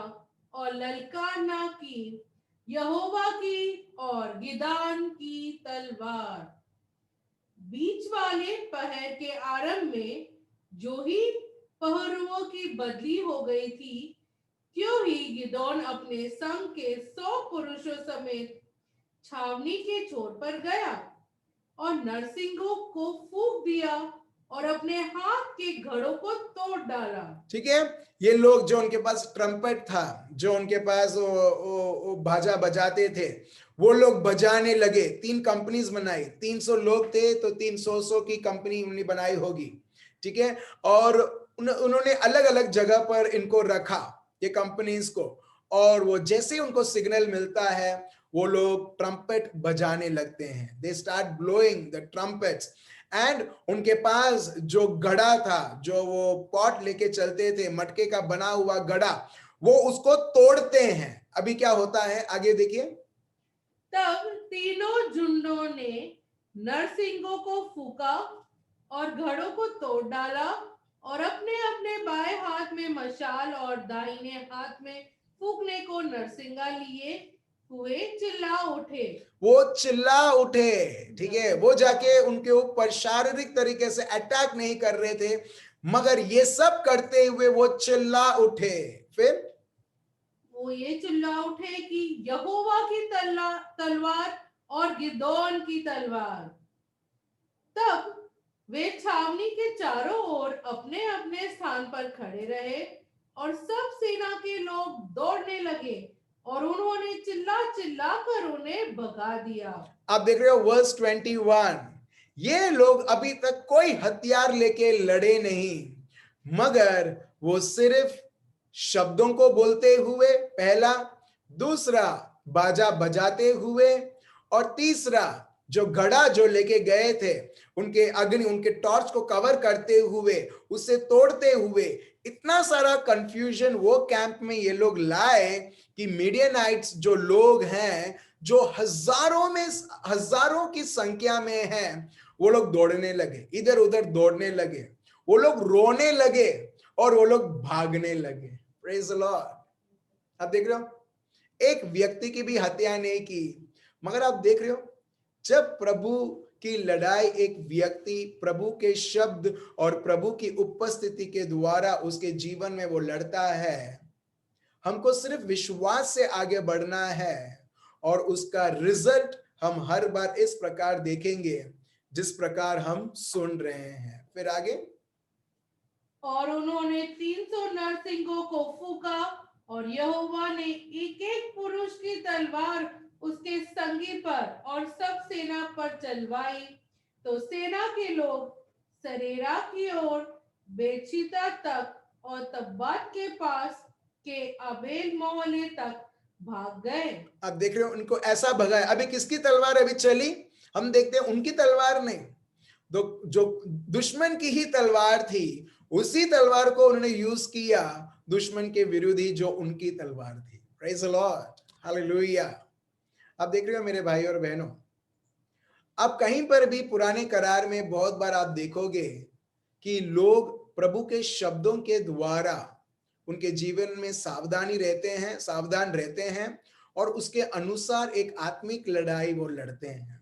[SPEAKER 2] और ललकारना की यहोवा की और गिदान की तलवार। बीच वाले पहर के आरंभ में जो ही पहरुओं की बदली हो गई थी, त्यों ही गिदोन अपने संग के 100 पुरुषों समेत छावनी के छोर पर गया और नरसिंगों को फूंक दिया और अपने हाथ के घड़ों को तोड़ डाला।
[SPEAKER 1] ठीक है, ये लोग जो उनके पास ट्रम्पेट था, जो उनके पास वो बाजा बजाते थे, वो लोग बजाने लगे। 3 कंपनीज बनाई, 300 लोग थे तो 300 की कंपनी उन्होंने बनाई होगी। ठीक है, और उन्होंने अलग अलग जगह पर इनको रखा, ये कंपनीज को, और वो जैसे उनको सिग्नल मिलता है वो लोग ट्रम्पेट बजाने लगते हैं। They start blowing the trumpets and उनके पास जो घड़ा था, जो वो पॉट लेके चलते थे, मटके का बना हुआ घड़ा, वो उसको तोड़ते हैं। अभी क्या होता है आगे देखिए।
[SPEAKER 2] तब तीनों झुंडों ने नरसिंगों को फूका और घड़ों को तोड़ डाला और अपने अपने बाएं हाथ में मशाल और दाहिने हाथ में फूकने को नरसिंगा लिए हुए चिल्ला उठे।
[SPEAKER 1] वो चिल्ला उठे। ठीक है, वो जाके उनके ऊपर शारीरिक तरीके से अटैक नहीं कर रहे थे, मगर ये सब करते हुए वो चिल्ला उठे। फिर
[SPEAKER 2] वो ये चिल्ला उठे कि यहोवा की तलवार और गिदोन की तलवार। तब वे छावनी के चारों ओर अपने अपने स्थान पर खड़े रहे और सब सेना के लोग दौड़ने लगे और उन्होंने चिल्ला चिल्ला कर उन्हें भगा दिया।
[SPEAKER 1] आप देख रहे हो वर्स 21। ये लोग अभी तक कोई हथियार लेके लड़े नहीं, मगर वो सिर्फ शब्दों को बोलते हुए, पहला, दूसरा बाजा बजाते हुए, और तीसरा जो घड़ा जो लेके गए थे, उनके अग्नि, उनके टॉर्च को कवर करते हुए, उसे तोड़ते हुए, इतना सारा कंफ्यूजन वो कैंप में ये लोग लाए कि मीडियनाइट्स जो लोग हैं, जो हजारों की संख्या में हैं, वो लोग दौड़ने लगे, इधर उधर दौड़ने लगे, वो लोग रोने लगे और वो लोग भागने लगे। Praise the Lord. आप देख रहे हो, एक व्यक्ति की भी हत्या नहीं की, मगर आप देख रहे हो जब प्रभु की लड़ाई एक व्यक्ति प्रभु के शब्द और प्रभु की उपस्थिति के द्वारा उसके जीवन में वो लड़ता है, हमको सिर्फ विश्वास से आगे बढ़ना है और उसका रिजल्ट हम हर बार इस प्रकार देखेंगे जिस प्रकार हम सुन रहे हैं। फिर आगे,
[SPEAKER 2] और उन्होंने 300 नरसिंगों को फूका और यहोवा ने एक एक पुरुष की तलवार उसके संगी पर और सब सेना पर चलवाई। तो सेना के लोग सरेरा की ओर बेचिता तक और तब्बात के पास के आबेल मोहल्ले तक भाग गए।
[SPEAKER 1] आप देख रहे हो उनको ऐसा भगाया। अभी किसकी तलवार अभी चली? हम देखते हैं उनकी तलवार नहीं, जो दुश्मन की ही तलवार थी, उसी तलवार को उन्होंने यूज किया दुश्मन के विरोधी जो उनकी तलवार थी। Praise the Lord, hallelujah. आप देख रहे हो मेरे भाई और बहनों, आप कहीं पर भी पुराने करार में बहुत बार आप देखोगे कि लोग प्रभु के शब्दों के द्वारा उनके जीवन में सावधान रहते हैं और उसके अनुसार एक आत्मिक लड़ाई वो लड़ते हैं।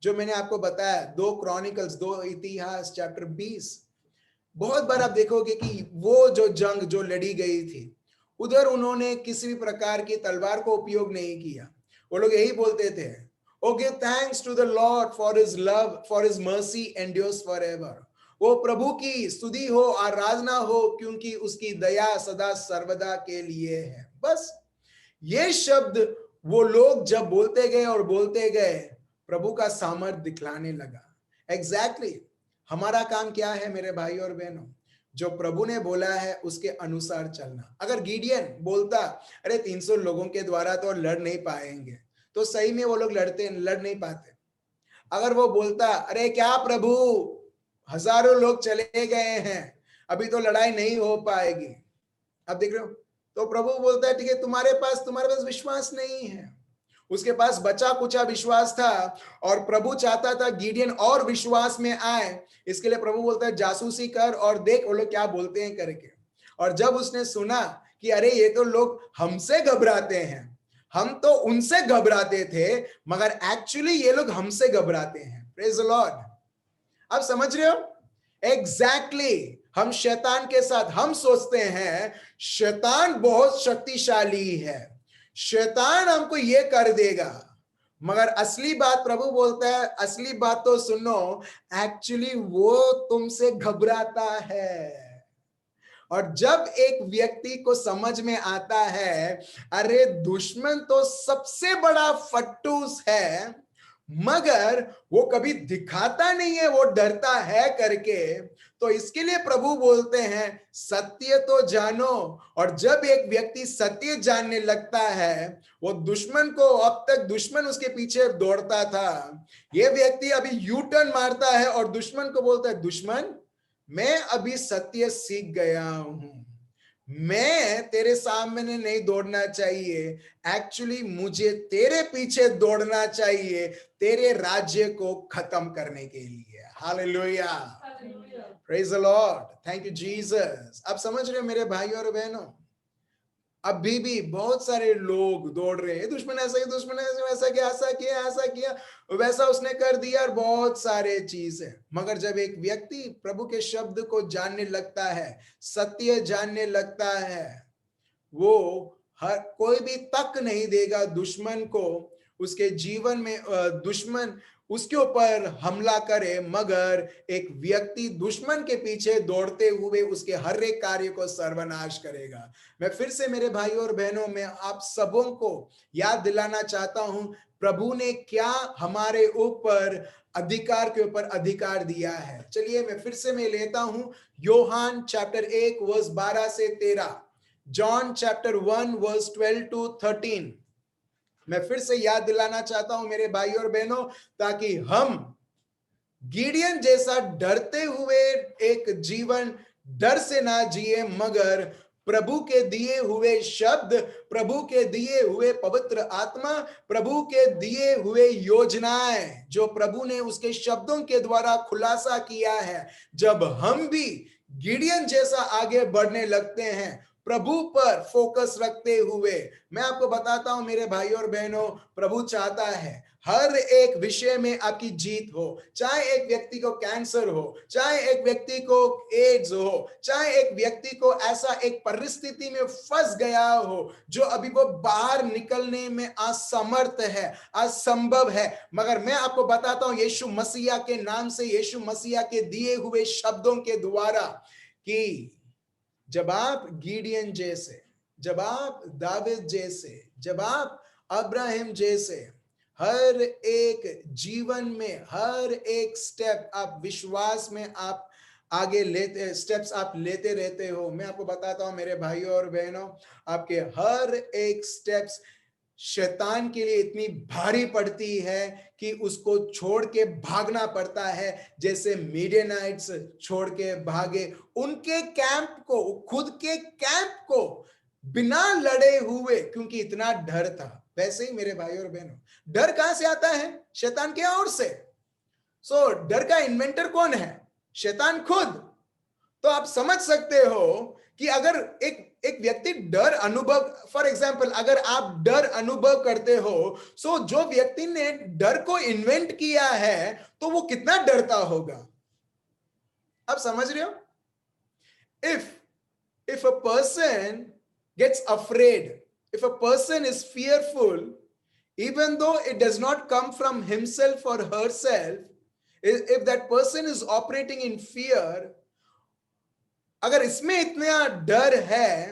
[SPEAKER 1] जो मैंने आपको बताया 2 क्रॉनिकल्स, 2 इतिहास चैप्टर 20, बहुत बार आप देखोगे कि वो जो जंग जो लड़ी गई थी, उधर उन्होंने किसी भी प्रकार की तलवार को उपयोग नहीं किया। वो लोग यही बोलते थे, O give thanks to the Lord for his love, for his mercy endures forever. वो प्रभु की स्तुति हो, आराधना हो, क्योंकि उसकी दया सदा सर्वदा के लिए है। बस ये शब्द वो लोग जब बोलते गए और बोलते गए, प्रभु का सामर्थ दिखलाने लगा। एग्जैक्टली हमारा काम क्या है मेरे भाई और बहनों? जो प्रभु ने बोला है उसके अनुसार चलना। अगर गिडियन बोलता अरे 300 लोगों के द्वारा तो लड़ नहीं पाएंगे, तो सही में वो लोग लड़ नहीं पाते। अगर वो बोलता अरे क्या प्रभु, हजारों लोग चले गए हैं, अभी तो लड़ाई नहीं हो पाएगी, अब देख रहे हो, तो प्रभु बोलता है ठीक है, तुम्हारे पास विश्वास नहीं है। उसके पास बचा कुचा विश्वास था और प्रभु चाहता था गिडियन और विश्वास में आए। इसके लिए प्रभु बोलता है जासूसी कर और देख वो लोग क्या बोलते हैं करके। और जब उसने सुना कि अरे ये तो लोग हमसे घबराते हैं, हम तो उनसे घबराते थे, मगर एक्चुअली ये लोग हमसे घबराते हैं। Praise the Lord. आप समझ रहे हो? एग्जैक्टली हम शैतान के साथ हम सोचते हैं शैतान बहुत शक्तिशाली है, शैतान हमको ये कर देगा, मगर असली बात प्रभु बोलता है, असली बात तो सुनो, एक्चुअली वो तुमसे घबराता है। और जब एक व्यक्ति को समझ में आता है अरे दुश्मन तो सबसे बड़ा फट्टूस है, मगर वो कभी दिखाता नहीं है, वो डरता है करके, तो इसके लिए प्रभु बोलते हैं सत्य तो जानो। और जब एक व्यक्ति सत्य जानने लगता है, वो दुश्मन को, अब तक दुश्मन उसके पीछे दौड़ता था, ये व्यक्ति अभी यू टर्न मारता है और दुश्मन को बोलता है दुश्मन मैं अभी सत्य सीख गया हूं, मैं तेरे सामने नहीं दौड़ना चाहिए, एक्चुअली मुझे तेरे पीछे दौड़ना चाहिए तेरे राज्य को खत्म करने के लिए। Hallelujah, praise the Lord, thank you Jesus. आप समझ रहे हो मेरे भाई और बहनों? अभी भी बहुत सारे लोग दौड़ रहे हैं, दुश्मन ऐसा किया, दुश्मन ऐसा किया, ऐसा किया, वैसा उसने कर दिया, और बहुत सारे चीज है। मगर जब एक व्यक्ति प्रभु के शब्द को जानने लगता है, सत्य जानने लगता है, वो हर कोई भी तक नहीं देगा दुश्मन को उसके जीवन में, दुश्मन उसके ऊपर हमला करे, मगर एक व्यक्ति दुश्मन के पीछे दौड़ते हुए उसके हर एक कार्य को सर्वनाश करेगा। मैं फिर से मेरे भाई और बहनों में आप सबों को याद दिलाना चाहता हूं प्रभु ने क्या हमारे ऊपर अधिकार के ऊपर अधिकार दिया है। चलिए मैं फिर से मैं लेता हूं योहान चैप्टर 1 वर्स 12 से 13, जॉन चैप्टर 1 वर्स 12 to 13। मैं फिर से याद दिलाना चाहता हूं मेरे भाई और बहनों, ताकि हम गिडियन जैसा डरते हुए एक जीवन डर से ना जिए, मगर प्रभु के दिए हुए शब्द, प्रभु के दिए हुए पवित्र आत्मा, प्रभु के दिए हुए योजनाएं जो प्रभु ने उसके शब्दों के द्वारा खुलासा किया है, जब हम भी गिडियन जैसा आगे बढ़ने लगते हैं प्रभु पर फोकस रखते हुए, मैं आपको बताता हूं मेरे भाई और बहनों, प्रभु चाहता है हर एक विषय में आपकी जीत हो। चाहे एक व्यक्ति को कैंसर हो, चाहे एक व्यक्ति को एड्स हो, चाहे एक व्यक्ति को ऐसा एक परिस्थिति में फंस गया हो जो अभी वो बाहर निकलने में असमर्थ है, असंभव है, मगर मैं आपको बताता हूं यीशु मसीहा के नाम से, यीशु मसीहा के दिए हुए शब्दों के द्वारा, कि जब आप गिडियन जैसे, जब आप दाऊद जैसे, जब आप अब्राहम जैसे हर एक जीवन में हर एक स्टेप आप विश्वास में आप आगे लेते, स्टेप्स आप लेते रहते हो, मैं आपको बताता हूं मेरे भाइयों और बहनों, आपके हर एक स्टेप्स शैतान के लिए इतनी भारी पड़ती है कि उसको छोड़ के भागना पड़ता है, जैसे मीडियनाइट्स छोड़ के भागे उनके कैंप को, खुद के कैंप को बिना लड़े हुए, क्योंकि इतना डर था। वैसे ही मेरे भाई और बहनों, डर कहां से आता है? शैतान की ओर से। सो डर का इन्वेंटर कौन है? शैतान खुद। तो आप समझ सकते हो कि अगर एक व्यक्ति डर अनुभव, फॉर एग्जाम्पल अगर आप डर अनुभव करते हो, सो जो व्यक्ति ने डर को इन्वेंट किया है तो वो कितना डरता होगा। आप समझ रहे हो? if a person gets afraid, if a person is fearful, even though it does not come from himself or herself, if that person is operating in fear, अगर इसमें इतना डर है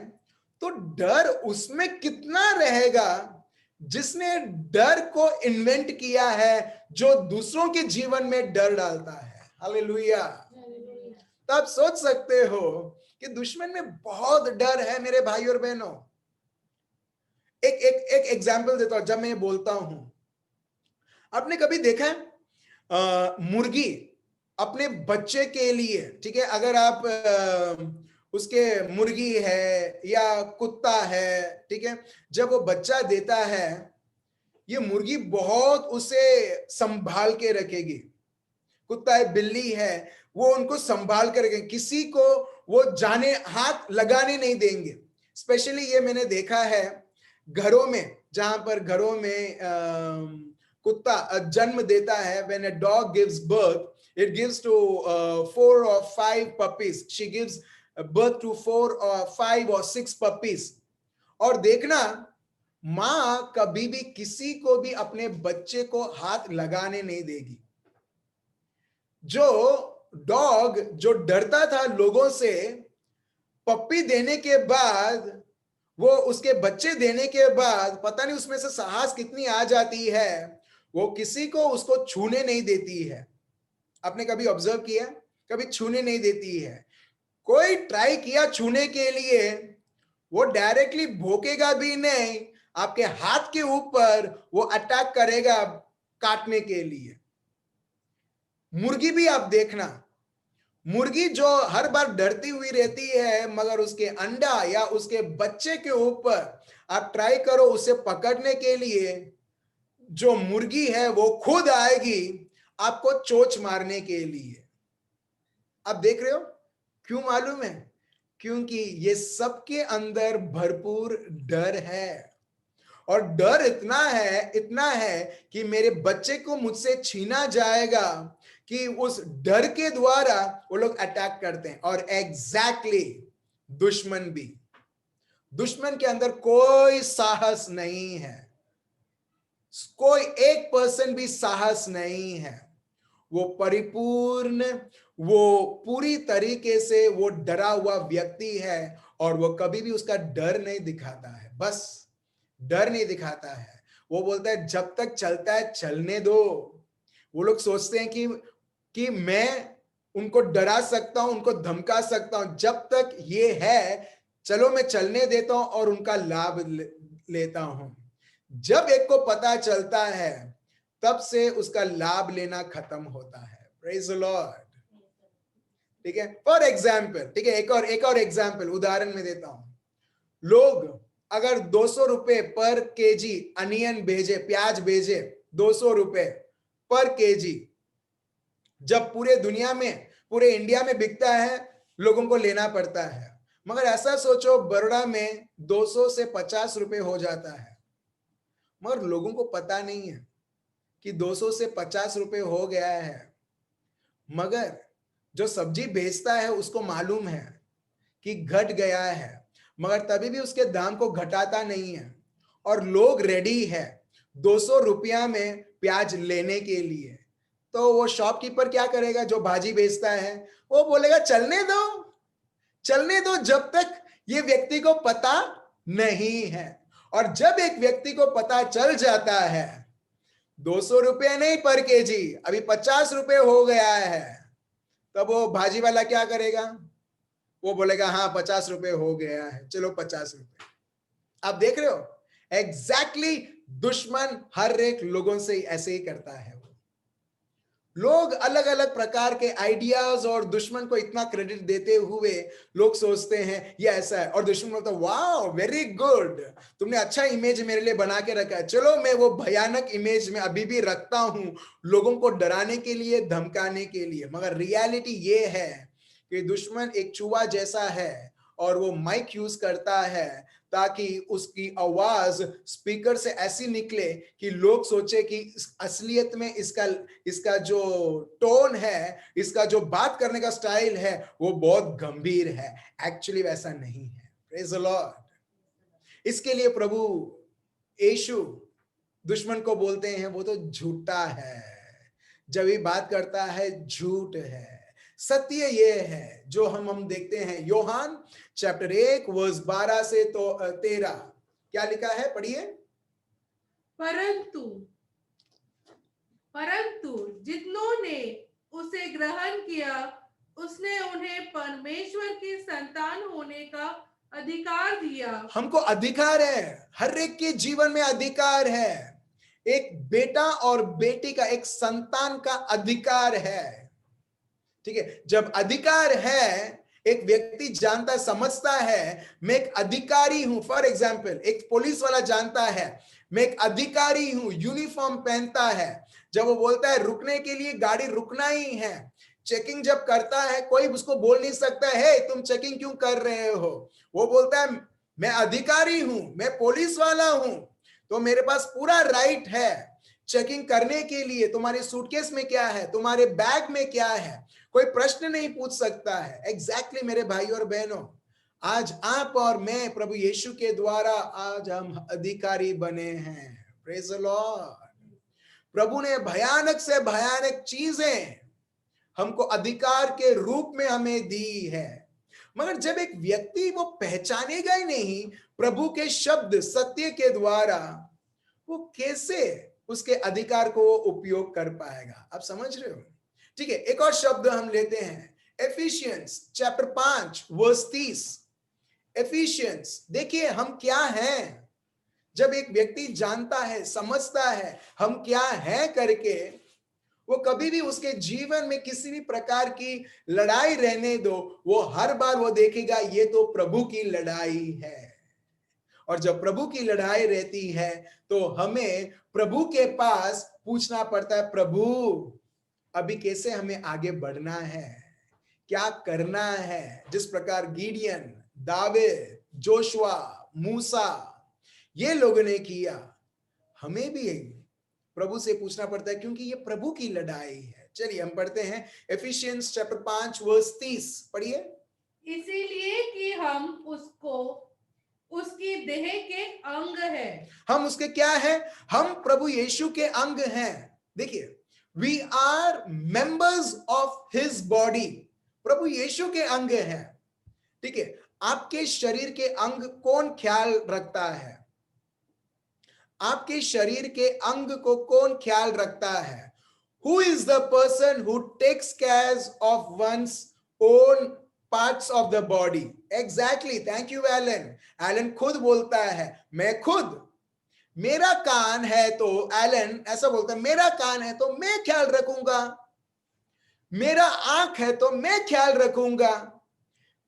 [SPEAKER 1] तो डर उसमें कितना रहेगा जिसने डर को इन्वेंट किया है, जो दूसरों के जीवन में डर डालता है। हालेलुया। तो आप सोच सकते हो कि दुश्मन में बहुत डर है मेरे भाई और बहनों। एक एक एक एग्जाम्पल देता हूं। जब मैं ये बोलता हूं, आपने कभी देखा है मुर्गी अपने बच्चे के लिए, ठीक है, अगर आप उसके मुर्गी है या कुत्ता है, ठीक है, जब वो बच्चा देता है, ये मुर्गी बहुत उसे संभाल के रखेगी। कुत्ता है, बिल्ली है, वो उनको संभाल कर रखेंगे, किसी को वो जाने हाथ लगाने नहीं देंगे। स्पेशली ये मैंने देखा है घरों में, जहां पर घरों में कुत्ता जन्म देता है, when a dog gives birth, it gives to 4 or 5 puppies. She gives birth to 4 or 5 or 6 puppies. और देखना, माँ कभी भी किसी को भी अपने बच्चे को हाथ लगाने नहीं देगी। जो डॉग जो डरता था लोगों से, पप्पी देने के बाद, वो उसके बच्चे देने के बाद, पता नहीं उसमें से साहस कितनी आ जाती है, वो किसी को उसको छूने नहीं देती है। आपने कभी ऑब्जर्व किया? कभी छूने नहीं देती है। कोई ट्राई किया छूने के लिए, वो डायरेक्टली भोंकेगा भी नहीं, आपके हाथ के ऊपर वो अटैक करेगा काटने के लिए। मुर्गी भी आप देखना, मुर्गी जो हर बार डरती हुई रहती है, मगर उसके अंडा या उसके बच्चे के ऊपर आप ट्राई करो उसे पकड़ने के लिए, जो मुर्गी है वो खुद आएगी आपको चोंच मारने के लिए। आप देख रहे हो क्यों? मालूम है, क्योंकि ये सबके अंदर भरपूर डर है। और डर इतना है कि मेरे बच्चे को मुझसे छीना जाएगा, कि उस डर के द्वारा वो लोग अटैक करते हैं। और एग्जैक्टली दुश्मन के अंदर कोई साहस नहीं है, कोई 1% भी साहस नहीं है। वो परिपूर्ण, वो पूरी तरीके से वो डरा हुआ व्यक्ति है, और वो कभी भी उसका डर नहीं दिखाता है, बस डर नहीं दिखाता है। वो बोलता है जब तक चलता है चलने दो। वो लोग सोचते हैं कि मैं उनको डरा सकता हूं, उनको धमका सकता हूं, जब तक ये है चलो मैं चलने देता हूं और उनका लाभ लेता हूं। जब एक को पता चलता है, तब से उसका लाभ लेना खत्म होता है। Praise the Lord. ठीक है, फॉर एग्जाम्पल, ठीक है, एक और एग्जाम्पल उदाहरण में देता हूं। लोग अगर 200 रुपए पर केजी अनियन भेजे, प्याज भेजे, 200 रुपए पर केजी, जब पूरे दुनिया में, पूरे इंडिया में बिकता है, लोगों को लेना पड़ता है। मगर ऐसा सोचो बड़ोड़ा में 200 से 50 रुपए हो जाता है, मगर लोगों को पता नहीं है कि 200 से 50 रुपए हो गया है। मगर जो सब्जी बेचता है उसको मालूम है कि घट गया है, मगर तभी भी उसके दाम को घटाता नहीं है। और लोग रेडी है 200 रुपया में प्याज लेने के लिए। तो वो शॉपकीपर क्या करेगा, जो भाजी बेचता है, वो बोलेगा चलने दो जब तक ये व्यक्ति को पता नहीं है। और जब एक व्यक्ति को पता चल जाता है 200 रुपये नहीं पर केजी, अभी 50 रुपए हो गया है, तब वो भाजी वाला क्या करेगा? वो बोलेगा हाँ 50 रुपए हो गया है, चलो 50 रुपए। आप देख रहे हो, एग्जैक्टली दुश्मन हर एक लोगों से ऐसे ही करता है। लोग अलग अलग प्रकार के आइडियाज और दुश्मन को इतना क्रेडिट देते हुए लोग सोचते हैं ये ऐसा है, और दुश्मन बोलता है वाओ वेरी गुड, तुमने अच्छा इमेज मेरे लिए बना के रखा है, चलो मैं वो भयानक इमेज में अभी भी रखता हूं, लोगों को डराने के लिए, धमकाने के लिए। मगर रियलिटी ये है कि दुश्मन एक चूहा जैसा है, और वो माइक यूज करता है ताकि उसकी आवाज स्पीकर से ऐसी निकले कि लोग सोचे कि असलियत में इसका जो टोन है, इसका जो बात करने का स्टाइल है, वो बहुत गंभीर है। एक्चुअली वैसा नहीं है। Praise the Lord. इसके लिए प्रभु यीशु दुश्मन को बोलते हैं वो तो झूठा है, जब ये बात करता है झूठ है। सत्य ये है जो हम देखते हैं योहान चैप्टर 1 वर्स 12 से तो 13, क्या लिखा है, पढ़िए।
[SPEAKER 2] परंतु परंतु जितनों ने उसे ग्रहण किया उसने उन्हें परमेश्वर की संतान होने का अधिकार दिया।
[SPEAKER 1] हमको अधिकार है, हर एक के जीवन में अधिकार है। एक बेटा और बेटी का, एक संतान का अधिकार है। ठीक है, जब अधिकार है, एक व्यक्ति जानता समझता है मैं एक अधिकारी हूं। फॉर एग्जाम्पल, एक पुलिस वाला जानता है मैं एक अधिकारी हूं, यूनिफॉर्म पहनता है। जब वो बोलता है रुकने के लिए, गाड़ी रुकना ही है। चेकिंग जब करता है, कोई उसको बोल नहीं सकता है तुम चेकिंग क्यों कर रहे हो। वो बोलता है मैं अधिकारी हूं, मैं पुलिस वाला हूं, तो मेरे पास पूरा राइट है चेकिंग करने के लिए। तुम्हारे सूटकेस में क्या है, तुम्हारे बैग में क्या है, कोई प्रश्न नहीं पूछ सकता है। एग्जैक्टली मेरे भाई और बहनों, आज आप और मैं प्रभु यीशु के द्वारा आज हम अधिकारी बने हैं। Praise the Lord. प्रभु ने भयानक से भयानक चीजें हमको अधिकार के रूप में हमें दी है। मगर जब एक व्यक्ति वो पहचानेगा ही नहीं प्रभु के शब्द सत्य के द्वारा, वो कैसे उसके अधिकार को उपयोग कर पाएगा। आप समझ रहे हो? ठीक है, एक और शब्द हम लेते हैं, एफिशिएंस चैप्टर 5 वर्स 30। एफिशिएंस, देखिए हम क्या हैं। जब एक व्यक्ति जानता है, समझता है हम क्या है करके, वो कभी भी उसके जीवन में किसी भी प्रकार की लड़ाई रहने दो, वो हर बार वो देखेगा ये तो प्रभु की लड़ाई है। और जब प्रभु की लड़ाई रहती है तो हमें प्रभु के पास पूछना पड़ता है, प्रभु अभी कैसे हमें आगे बढ़ना है, क्या करना है। जिस प्रकार गिडियन, दाऊद, जोशुआ, मूसा, ये लोगों ने किया, हमें भी प्रभु से पूछना पड़ता है, क्योंकि ये प्रभु की लड़ाई है। चलिए हम पढ़ते हैं एफिशिएंस चैप्टर 5 वर्स 30। पढ़िए।
[SPEAKER 2] इसीलिए कि हम उसको उसकी देह के अंग है।
[SPEAKER 1] हम उसके क्या है? हम प्रभु यीशु के अंग हैं। देखिए, we are members of his body. प्रभु यीशु के अंग हैं। ठीक है, आपके शरीर के अंग कौन ख्याल रखता है? आपके शरीर के अंग को कौन ख्याल रखता है? Who is the person who takes care of one's own parts of the body? Exactly, thank you Alan. Alan खुद बोलता है, मैं खुद, मेरा कान है तो, एलन ऐसा बोलता है, मेरा कान है तो मैं ख्याल रखूंगा, मेरा आंख है तो मैं ख्याल रखूंगा,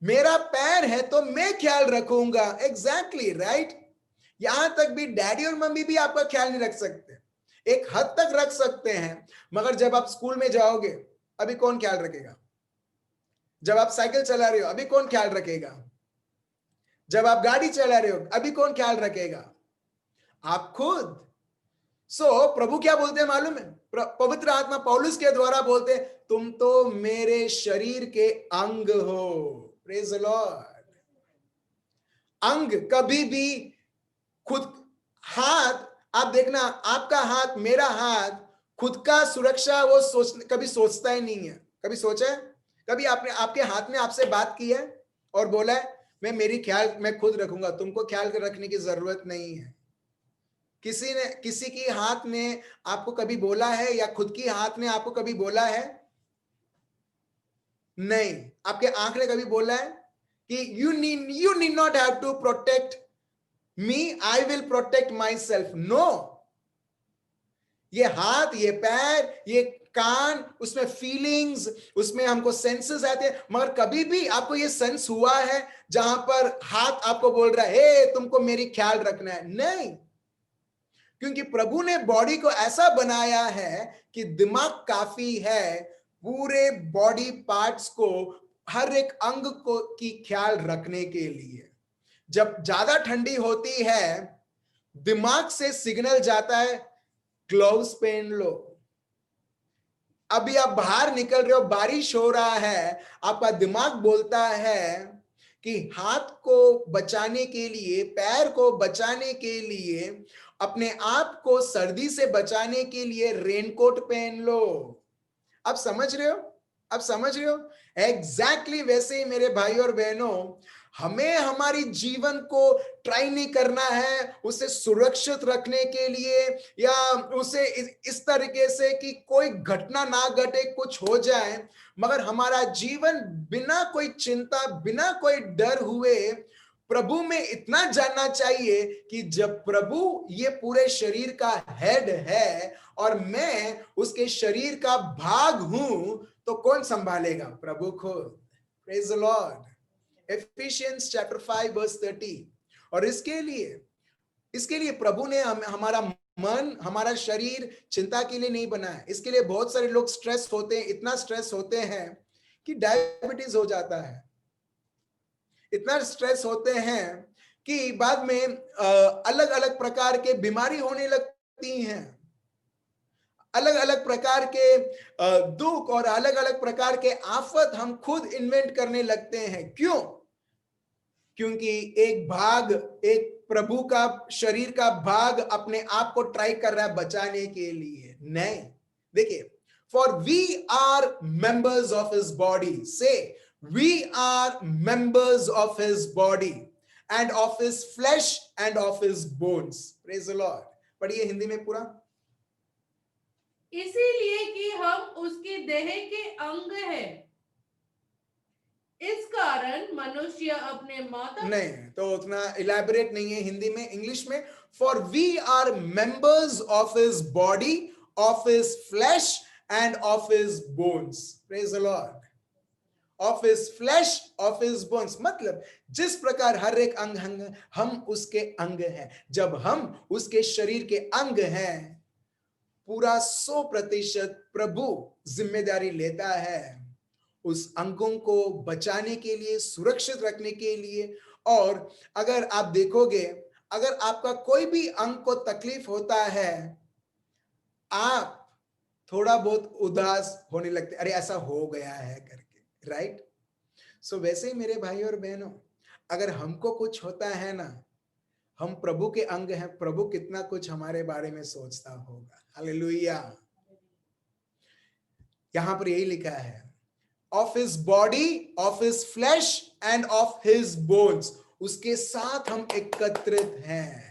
[SPEAKER 1] मेरा पैर है तो मैं ख्याल रखूंगा। Exactly right. यहां तक भी डैडी और मम्मी भी आपका ख्याल नहीं रख सकते, एक हद तक रख सकते हैं, मगर जब आप स्कूल में जाओगे अभी कौन ख्याल रखेगा? जब आप साइकिल चला रहे हो अभी कौन ख्याल रखेगा? जब आप गाड़ी चला रहे हो अभी कौन ख्याल रखेगा? आप खुद। प्रभु क्या बोलते हैं मालूम है? पवित्र आत्मा पौलुस के द्वारा बोलते हैं, तुम तो मेरे शरीर के अंग हो। Praise the Lord. अंग कभी भी खुद, हाथ, आप देखना, आपका हाथ, मेरा हाथ खुद का सुरक्षा वो कभी सोचता ही नहीं है। कभी सोचा है? कभी आपने, आपके हाथ ने आपसे बात की है और बोला है मैं मेरी ख्याल मैं खुद रखूंगा, तुमको ख्याल रखने की जरूरत नहीं है? किसी की हाथ ने आपको कभी बोला है, या खुद की हाथ ने आपको कभी बोला है? नहीं। आपके आंख ने कभी बोला है कि you need not have to protect me, I will protect myself? No. ये हाथ, ये पैर, ये कान, उसमें फीलिंग्स, उसमें हमको सेंसेस आते हैं, मगर कभी भी आपको ये सेंस हुआ है जहां पर हाथ आपको बोल रहा है हे तुमको मेरी ख्याल रखना है? नहीं। क्योंकि प्रभु ने बॉडी को ऐसा बनाया है कि दिमाग काफी है पूरे बॉडी पार्ट्स को, हर एक अंग को की ख्याल रखने के लिए। जब ज्यादा ठंडी होती है, दिमाग से सिग्नल जाता है ग्लव्स पहन लो। अभी आप बाहर निकल रहे हो, बारिश हो रहा है, आपका दिमाग बोलता है कि हाथ को बचाने के लिए, पैर को बचाने के लिए, अपने आप को सर्दी से बचाने के लिए रेनकोट पहन लो। आप समझ रहे हो? आप समझ रहे हो? एग्जैक्टली वैसे ही मेरे भाई और बहनों, हमें हमारी जीवन को ट्राई नहीं करना है उसे सुरक्षित रखने के लिए, या उसे इस तरीके से कि कोई घटना ना घटे, कुछ हो जाए, मगर हमारा जीवन बिना कोई चिंता, बिना कोई डर हुए प्रभु में इतना जानना चाहिए कि जब प्रभु ये पूरे शरीर का हेड है और मैं उसके शरीर का भाग हूं, तो कौन संभालेगा? प्रभु खुद। Praise the Lord. Ephesians chapter 5 verse 30। और इसके लिए प्रभु ने हमारा मन, हमारा शरीर चिंता के लिए नहीं बनाया। इसके लिए बहुत सारे लोग स्ट्रेस होते हैं, इतना स्ट्रेस होते हैं कि डायबिटीज हो जाता है, इतना स्ट्रेस होते हैं कि बाद में अलग अलग प्रकार के बीमारी होने लगती हैं, अलग अलग प्रकार के दुख और अलग अलग प्रकार के आफत हम खुद इन्वेंट करने लगते हैं। क्यों? क्योंकि एक प्रभु का शरीर का भाग अपने आप को ट्राई कर रहा है बचाने के लिए। नहीं, देखिए, for we are members of his body. से we are members of his body and of his flesh and of his bones. Praise the Lord. पढ़िए हिंदी में पूरा।
[SPEAKER 2] इसीलिए कि हम उसके देह के अंग हैं, इस कारण मनुष्य अपने माता,
[SPEAKER 1] नहीं तो उतना इलैबोरेट नहीं है हिंदी में, इंग्लिश में। For we are members of his body, of his flesh and of his bones. Praise the Lord. Of his flesh, of his bones, मतलब जिस प्रकार हर एक अंग हम उसके अंग हैं, जब हम उसके शरीर के अंग हैं, पूरा 100% प्रभु जिम्मेदारी लेता है उस अंगों को बचाने के लिए, सुरक्षित रखने के लिए। और अगर आप देखोगे, अगर आपका कोई भी अंग को तकलीफ होता है, आप थोड़ा बहुत उदास होने लगते, अरे ऐसा हो गया है करके, राइट? सो वैसे ही मेरे भाई और बहनों, अगर हमको कुछ होता है ना, हम प्रभु के अंग हैं, प्रभु कितना कुछ हमारे बारे में सोचता होगा। हालेलुया। यहां पर यही लिखा है, of his body, of his flesh and of his bones. उसके साथ हम एकत्रित हैं।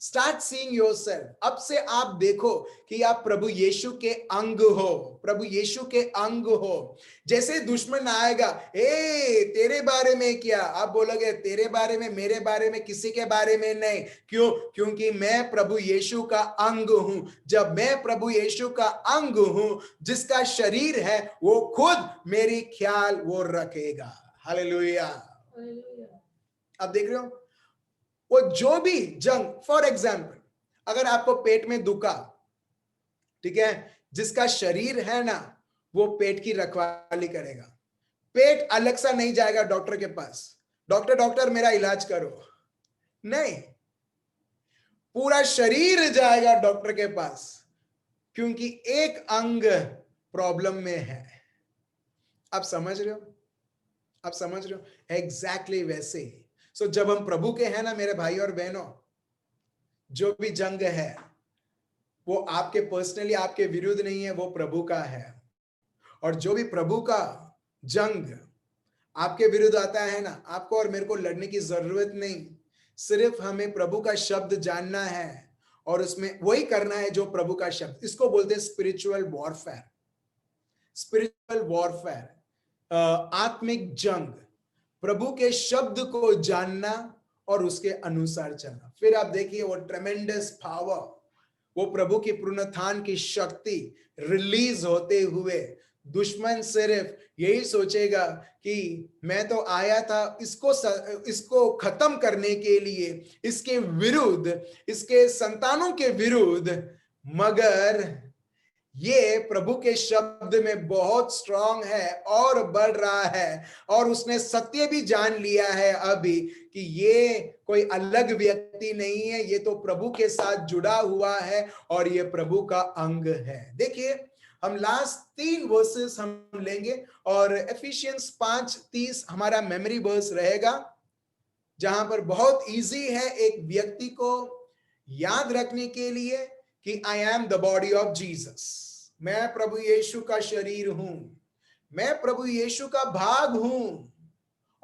[SPEAKER 1] Start seeing yourself. अब से आप देखो कि आप प्रभु यीशु के अंग हो, प्रभु यीशु के अंग हो। जैसे दुश्मन आएगा, ए तेरे बारे में क्या, आप बोलोगे तेरे बारे में, मेरे बारे में, किसी के बारे में नहीं। क्यों? क्योंकि मैं प्रभु यीशु का अंग हूं। जब मैं प्रभु यीशु का अंग हूं, जिसका शरीर है, वो खुद मेरी ख्याल वो रखेगा। हालेलुया। अब देख रहे हो, वो जो भी जंग, फॉर एग्जाम्पल, अगर आपको पेट में दुखा, ठीक है, जिसका शरीर है ना, वो पेट की रखवाली करेगा। पेट अलग सा नहीं जाएगा डॉक्टर के पास, डॉक्टर मेरा इलाज करो, नहीं, पूरा शरीर जाएगा डॉक्टर के पास, क्योंकि एक अंग प्रॉब्लम में है। आप समझ रहे हो? आप समझ रहे हो? एग्जैक्टली वैसे ही। सो जब हम प्रभु के हैं ना मेरे भाई और बहनों, जो भी जंग है वो आपके पर्सनली आपके विरुद्ध नहीं है, वो प्रभु का है। और जो भी प्रभु का जंग आपके विरुद्ध आता है ना, आपको और मेरे को लड़ने की जरूरत नहीं। सिर्फ हमें प्रभु का शब्द जानना है और उसमें वही करना है जो प्रभु का शब्द। इसको बोलते हैं स्पिरिचुअल वॉरफेयर। स्पिरिचुअल वॉरफेयर, आत्मिक जंग, प्रभु के शब्द को जानना और उसके अनुसार चलना। फिर आप देखिए वो ट्रेमेंडस पावर, वो प्रभु की पुनरुत्थान की शक्ति रिलीज होते हुए दुश्मन सिर्फ यही सोचेगा कि मैं तो आया था इसको खत्म करने के लिए, इसके विरुद्ध, इसके संतानों के विरुद्ध, मगर ये प्रभु के शब्द में बहुत स्ट्रांग है और बढ़ रहा है। और उसने सत्य भी जान लिया है अभी कि ये कोई अलग व्यक्ति नहीं है, ये तो प्रभु के साथ जुड़ा हुआ है और ये प्रभु का अंग है। देखिए हम लास्ट 3 वर्सेस हम लेंगे और एफिशियंस 5:30 हमारा मेमोरी वर्स रहेगा, जहां पर बहुत इजी है एक व्यक्ति को याद रखने के लिए कि I am the body of Jesus. मैं प्रभु यीशु का शरीर हूं, मैं प्रभु यीशु का भाग हूं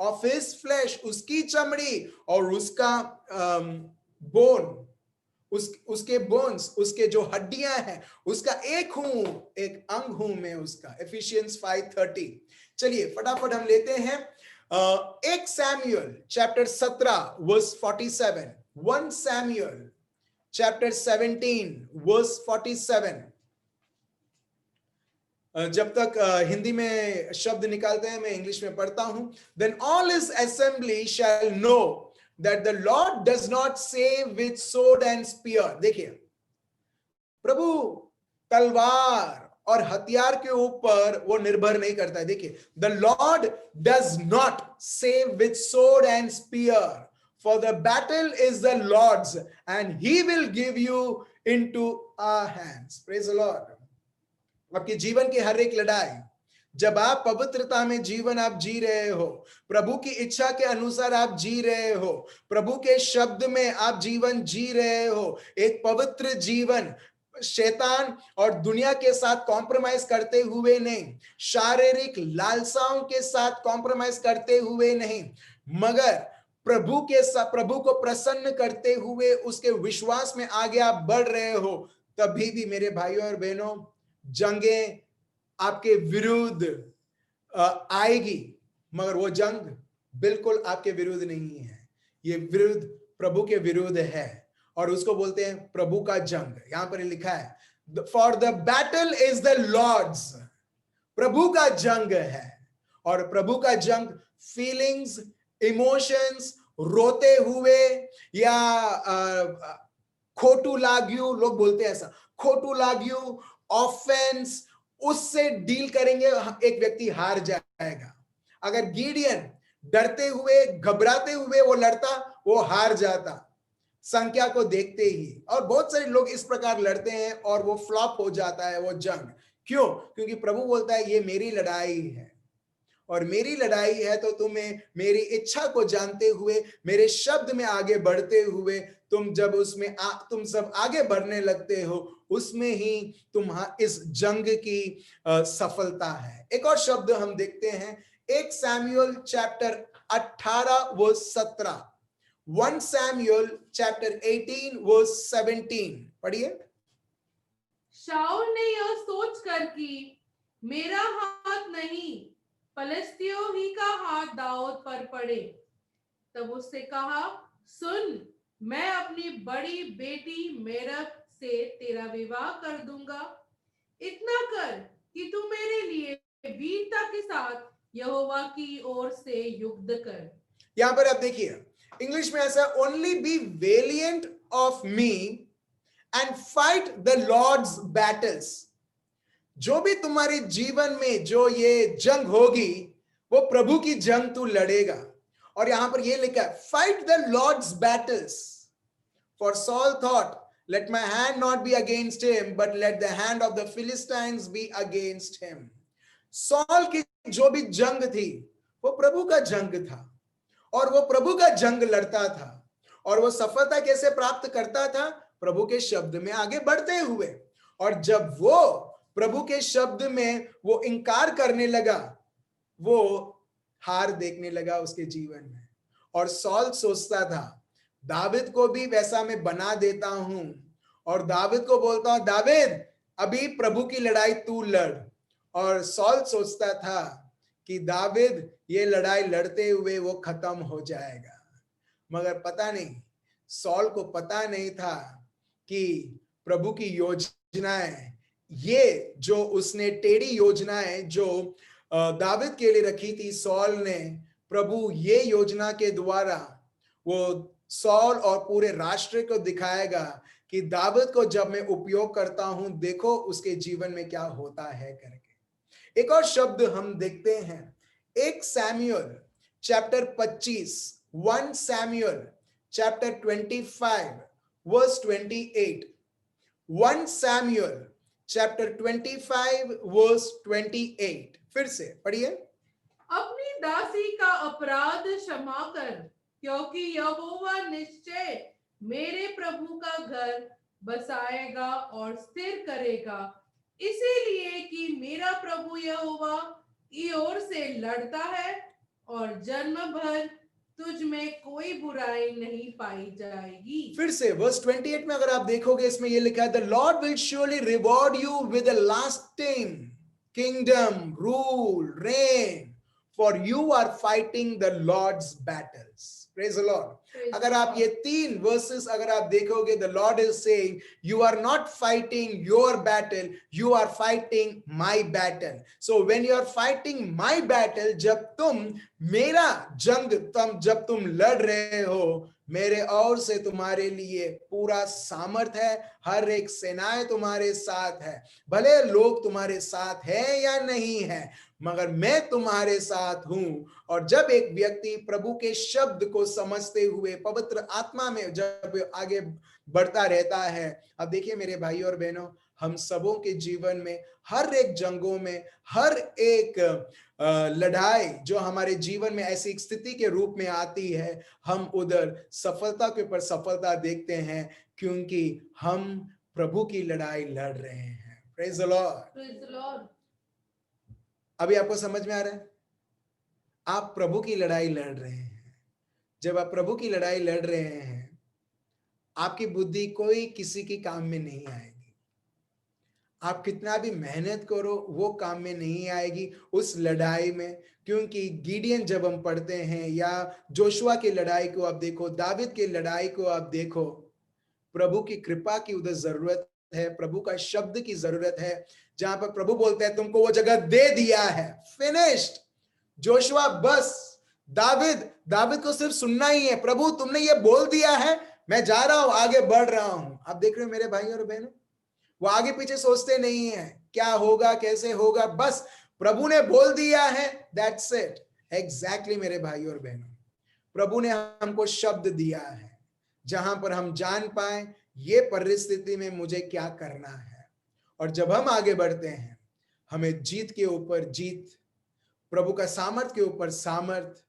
[SPEAKER 1] ऑफ हिज फ्लैश, उसकी चमड़ी और उसका बोन, उसके बोन्स, उसके जो हड्डियां हैं, उसका एक हूं, एक अंग हूं मैं उसका। एफिशियंस 5:30। चलिए फटाफट हम लेते हैं 1 Samuel chapter 17 verse 47, 1 Samuel chapter 17 verse 47। जब तक हिंदी में शब्द निकालते हैं मैं इंग्लिश में पढ़ता हूं। Then all his assembly shall know that the Lord does not save with sword and spear. देखिए, प्रभु तलवार और हथियार के ऊपर वो निर्भर नहीं करता है। देखिए, the Lord does not save with sword and spear, for the battle is the Lord's and he will give you into our hands. Praise the Lord. आपके जीवन की हर एक लड़ाई, जब आप पवित्रता में जीवन आप जी रहे हो, प्रभु की इच्छा के अनुसार आप जी रहे हो, प्रभु के शब्द में आप जीवन जी रहे हो, एक पवित्र जीवन, शैतान और दुनिया के साथ कॉम्प्रोमाइज करते हुए नहीं, शारीरिक लालसाओं के साथ कॉम्प्रोमाइज करते हुए नहीं, मगर प्रभु के साथ, प्रभु को प्रसन्न करते हुए उसके विश्वास में आगे आप बढ़ रहे हो, तभी भी मेरे भाइयों और बहनों, जंगें आपके विरुद्ध आएगी, मगर वो जंग बिल्कुल आपके विरुद्ध नहीं है, ये विरुद्ध प्रभु के विरुद्ध है, और उसको बोलते हैं प्रभु का जंग। यहां पर लिखा है for the battle is the Lord's, प्रभु का जंग है। और प्रभु का जंग फीलिंग्स, इमोशंस, रोते हुए या खोटू लाग्यू, लोग बोलते हैं ऐसा, खोटू लाग्यू, ऑफेंस, उससे डील करेंगे एक व्यक्ति हार जाएगा। अगर गिडियन डरते हुए घबराते हुए वो लड़ता, वो हार जाता संख्या को देखते ही। और बहुत सारे लोग इस प्रकार लड़ते हैं और वो फ्लॉप हो जाता है वो जंग। क्यों? क्योंकि प्रभु बोलता है ये मेरी लड़ाई है, और मेरी लड़ाई है, तो तुम्हें मेरी इच्छा को जानते हुए, मेरे शब्द में आगे बढ़ते हुए, तुम जब उसमें तुम सब आगे बढ़ने लगते हो, उसमें ही इस जंग की सफलता है। एक और शब्द हम देखते हैं 1 Samuel chapter 18 verse 17, 1 Samuel chapter 18 verse 17 पढ़िए।
[SPEAKER 2] शाऊल ने यह सोचकर कि मेरा हाथ नहीं, फलिस्तियों ही का हाथ दाऊद पर पड़े, तब उससे कहा, सुन, मैं अपनी बड़ी बेटी मेरब से तेरा विवाह कर दूंगा। इतना कर कि तू मेरे लिए वीरता के साथ यहोवा की ओर से युद्ध कर।
[SPEAKER 1] यहां पर आप देखिए, इंग्लिश में ऐसा, only be valiant of me and fight the Lord's battles. जो भी तुम्हारे जीवन में जो ये जंग होगी, वो प्रभु की जंग तू लड़ेगा। और यहां पर ये लिखा है, fight the Lord's battles. For Saul thought, let my hand not be against him, but let the hand of the Philistines be against him. Saul की जो भी जंग थी, वो प्रभु का जंग था, और वो प्रभु का जंग लड़ता था। और वो सफलता कैसे प्राप्त करता था? प्रभु के शब्द में आगे बढ़ते हुए। और जब वो प्रभु के शब्द में वो इंकार करने लगा, वो हार देखने लगा उसके जीवन में। और सॉल सोचता था, दाविद को भी वैसा मैं बना देता हूं, और दाविद को बोलता हूं, दाविद अभी प्रभु की लड़ाई तू लड़। और सॉल सोचता था कि दाविद ये लड़ाई लड़ते हुए वो खत्म हो जाएगा, मगर पता नहीं, सॉल को पता नहीं था कि प्रभु की योजनाएं, ये जो उसने टेढ़ी योजनाएं जो दाविद के लिए रखी थी सॉल ने, प्रभु ये योजना के द्वारा वो सॉल और पूरे राष्ट्र को दिखाएगा कि दाविद को जब मैं उपयोग करता हूं, देखो उसके जीवन में क्या होता है करके। एक और शब्द हम देखते हैं 1 Samuel chapter 25, 1 Samuel chapter 25 verse 28, 1 Samuel chapter 25 verse 28। फिर से पढ़िए।
[SPEAKER 2] अपनी दासी का अपराध क्षमा कर, क्योंकि यहोवा निश्चय मेरे प्रभु का घर बसाएगा और स्थिर करेगा, इसीलिए कि मेरा प्रभु यहोवा की ओर से लड़ता है और जन्म भर तुझ में कोई बुराई नहीं पाई जाएगी।
[SPEAKER 1] फिर से वर्स 28 में अगर आप देखोगे, इसमें ये लिखा है, the Lord will surely reward you with a lasting kingdom, rule, reign, for you are fighting the Lord's battles. Praise the Lord. अगर आप ये 3 वर्सेस अगर आप देखोगे, the Lord is saying you are not fighting your battle, you are fighting my battle. So when you are fighting my battle, जब तुम मेरा जंग जब तुम लड़ रहे हो, मेरे ओर से तुम्हारे लिए पूरा सामर्थ है, हर एक सेनाएं तुम्हारे साथ है, भले लोग तुम्हारे साथ है या नहीं है, मगर मैं तुम्हारे साथ हूं। और जब एक व्यक्ति प्रभु के शब्द को समझते हुए पवित्र आत्मा में जब आगे बढ़ता रहता है, अब देखिए मेरे भाई और बहनों, हम सबों के जीवन में हर एक जंगों में, हर एक लड़ाई जो हमारे जीवन में ऐसी एक स्थिति के रूप में आती है, हम उधर सफलता के ऊपर सफलता देखते हैं, क्योंकि हम प्रभु की लड़ाई लड़ रहे हैं। Praise the Lord.
[SPEAKER 2] Praise the Lord.
[SPEAKER 1] अभी आपको समझ में आ रहा है? आप प्रभु की लड़ाई लड़ रहे हैं। जब आप प्रभु की लड़ाई लड़ रहे हैं, आपकी बुद्धि कोई किसी की काम में नहीं आएगी। आप कितना भी मेहनत करो, वो काम में नहीं आएगी उस लड़ाई में। क्योंकि गिडियन जब हम पढ़ते हैं, या जोशुआ की लड़ाई को आप देखो, दाविद की लड़ाई को आप देखो, प्रभु की कृपा की उधर जरूरत है, प्रभु का शब्द की जरूरत है। जहां पर प्रभु बोलते हैं तुमको वो जगह दे दिया है, फिनिश्ड। जोशुआ बस दाविद को सिर्फ सुनना ही है, प्रभु तुमने ये बोल दिया है, मैं जा रहा हूं, आगे बढ़ रहा हूं। आप देख रहे हो मेरे भाई और बहनों, वो आगे पीछे सोचते नहीं है क्या होगा कैसे होगा, बस प्रभु ने बोल दिया है, दैट्स इट। एग्जैक्टली मेरे भाई और बहनों, प्रभु ने हमको शब्द दिया है जहां पर हम जान पाए ये परिस्थिति में मुझे क्या करना है। और जब हम आगे बढ़ते हैं, हमें जीत के ऊपर जीत, प्रभु का सामर्थ के ऊपर सामर्थ,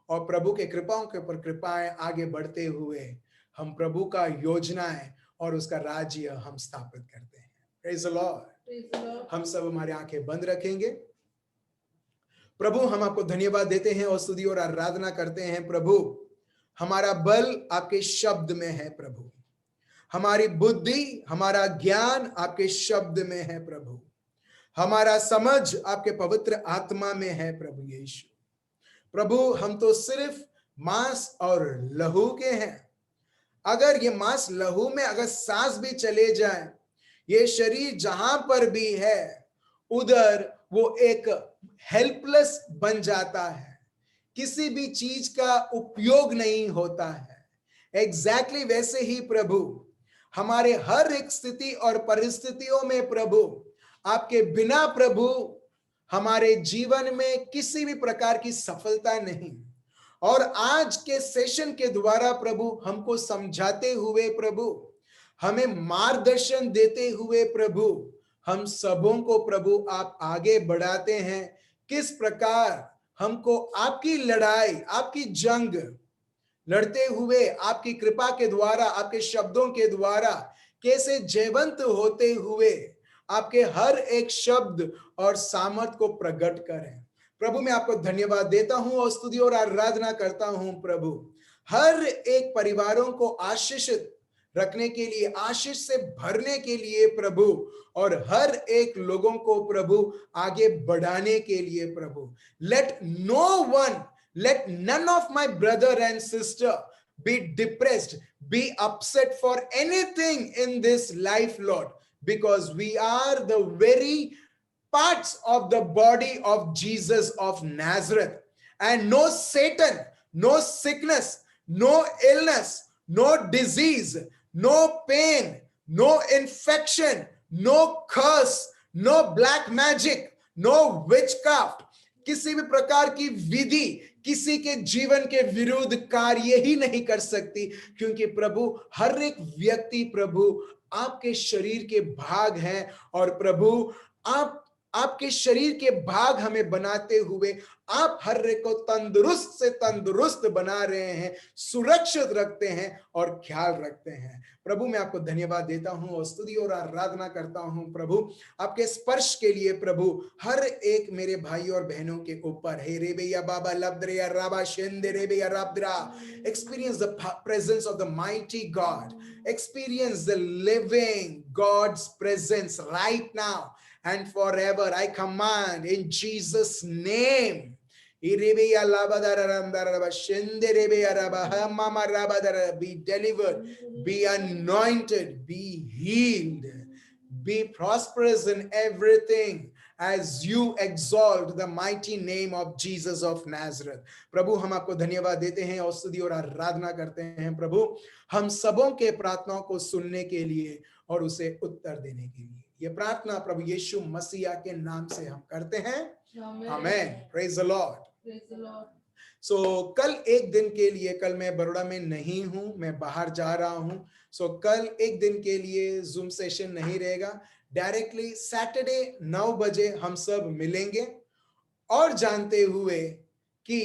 [SPEAKER 1] और प्रभु के कृपाओं के ऊपर कृपाएं, आगे बढ़ते हुए हम प्रभु का योजनाएं और उसका राज्य हम स्थापित करते हैं। Praise the Lord. हम सब हमारी आंखें बंद रखेंगे। प्रभु हम आपको धन्यवाद देते हैं और स्तुति और आराधना करते हैं। प्रभु हमारा बल आपके शब्द में है, प्रभु हमारी बुद्धि हमारा ज्ञान आपके शब्द में है, प्रभु हमारा समझ आपके पवित्र आत्मा में है। प्रभु यीशु, प्रभु हम तो सिर्फ मांस और लहू के हैं। अगर ये मांस लहू में अगर सांस भी चले जाए, ये शरीर जहां पर भी है उधर वो एक हेल्पलेस बन जाता है, किसी भी चीज का उपयोग नहीं होता है। एग्जैक्टली वैसे ही प्रभु हमारे हर एक स्थिति और परिस्थितियों में प्रभु आपके बिना प्रभु हमारे जीवन में किसी भी प्रकार की सफलता नहीं। और आज के सेशन के द्वारा प्रभु हमको समझाते हुए, प्रभु हमें मार्गदर्शन देते हुए, प्रभु हम सबों को प्रभु आप आगे बढ़ाते हैं, किस प्रकार हमको आपकी लड़ाई, आपकी जंग लड़ते हुए आपकी कृपा के द्वारा, आपके शब्दों के द्वारा कैसे जयवंत होते हुए आपके हर एक शब्द और सामर्थ को प्रकट करें। प्रभु मैं आपको धन्यवाद देता हूं और स्तुति और आराधना करता हूं। प्रभु हर एक परिवारों को आशीषित रखने के लिए, आशीष से भरने के लिए प्रभु, और हर एक लोगों को प्रभु आगे बढ़ाने के लिए प्रभु, let none of my brother and sister be depressed, be upset for anything in this life, Lord, because we are the very parts of the body of Jesus of Nazareth, and no Satan, no sickness, no illness, no disease, no pain, no infection, no curse, no black magic, no witchcraft, किसी भी प्रकार की विधि किसी के जीवन के विरुद्ध कार्य ही नहीं कर सकती, क्योंकि प्रभु हर एक व्यक्ति प्रभु आपके शरीर के भाग हैं, और प्रभु आप आपके शरीर के भाग हमें बनाते हुए आप हर एक को तंदुरुस्त से तंदुरुस्त बना रहे हैं, सुरक्षित रखते हैं और ख्याल रखते हैं। प्रभु मैं आपको धन्यवाद देता हूं और स्तुति और आराधना करता हूं प्रभु, आपके स्पर्श के लिए प्रभु, हर एक मेरे भाई और बहनों के ऊपर। हे रे बेया बाबा लब्द्रे या राबा शेंदे रे बेया राब्द्रा, experience the presence of the mighty God, experience the living God's presence right now and forever. I command in Jesus name, be delivered, be anointed, be healed, be prosperous in everything as you exalt the mighty name of Jesus of Nazareth. प्रभु हम आपको धन्यवाद देते हैं और स्तुति और आराधना करते हैं प्रभु, हम सबों के प्रार्थनाओं को सुनने के लिए और उसे उत्तर देने के लिए। ये प्रार्थना प्रभु यीशु मसीह के नाम से हम करते हैं, amen. Praise the Lord. So कल एक दिन के लिए, कल मैं बड़ौदा में नहीं हूं, मैं बाहर जा रहा हूं। सो कल एक दिन के लिए जूम सेशन नहीं रहेगा, डायरेक्टली सैटरडे 9 बजे हम सब मिलेंगे और जानते हुए कि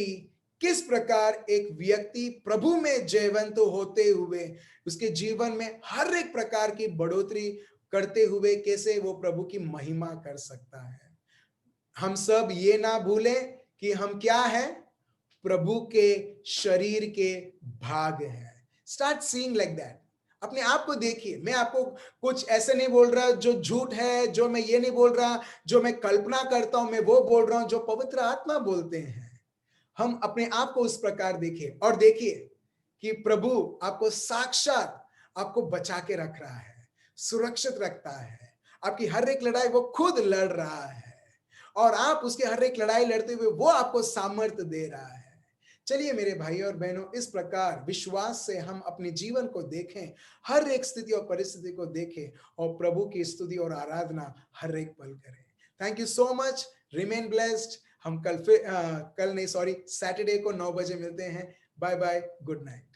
[SPEAKER 1] किस प्रकार एक व्यक्ति प्रभु में जयवंत होते हुए उसके जीवन में हर एक प्रकार की बढ़ोतरी करते हुए कैसे वो प्रभु की महिमा कर सकता है। हम सब ये ना भूलें कि हम क्या है, प्रभु के शरीर के भाग हैं। Start seeing like that. अपने आप को देखिए। मैं आपको कुछ ऐसे नहीं बोल रहा जो झूठ है, जो मैं ये नहीं बोल रहा, जो मैं कल्पना करता हूं, मैं वो बोल रहा हूं जो पवित्र आत्मा बोलते हैं। हम अपने आप को उस प्रकार देखिए और देखिए कि प्रभु आपको साक्षात आपको बचा के रख रहा है, सुरक्षित रखता है। आपकी हर एक लड़ाई वो खुद लड़ रहा है और आप उसके हर एक लड़ाई लड़ते हुए वो आपको सामर्थ्य दे रहा है। चलिए मेरे भाई और बहनों, इस प्रकार विश्वास से हम अपने जीवन को देखें, हर एक स्थिति और परिस्थिति को देखें और प्रभु की स्तुति और आराधना हर एक पल करें। Thank you so much, remain blessed. हम कल नहीं सॉरी सैटरडे को 9 बजे मिलते हैं। Bye bye, good night.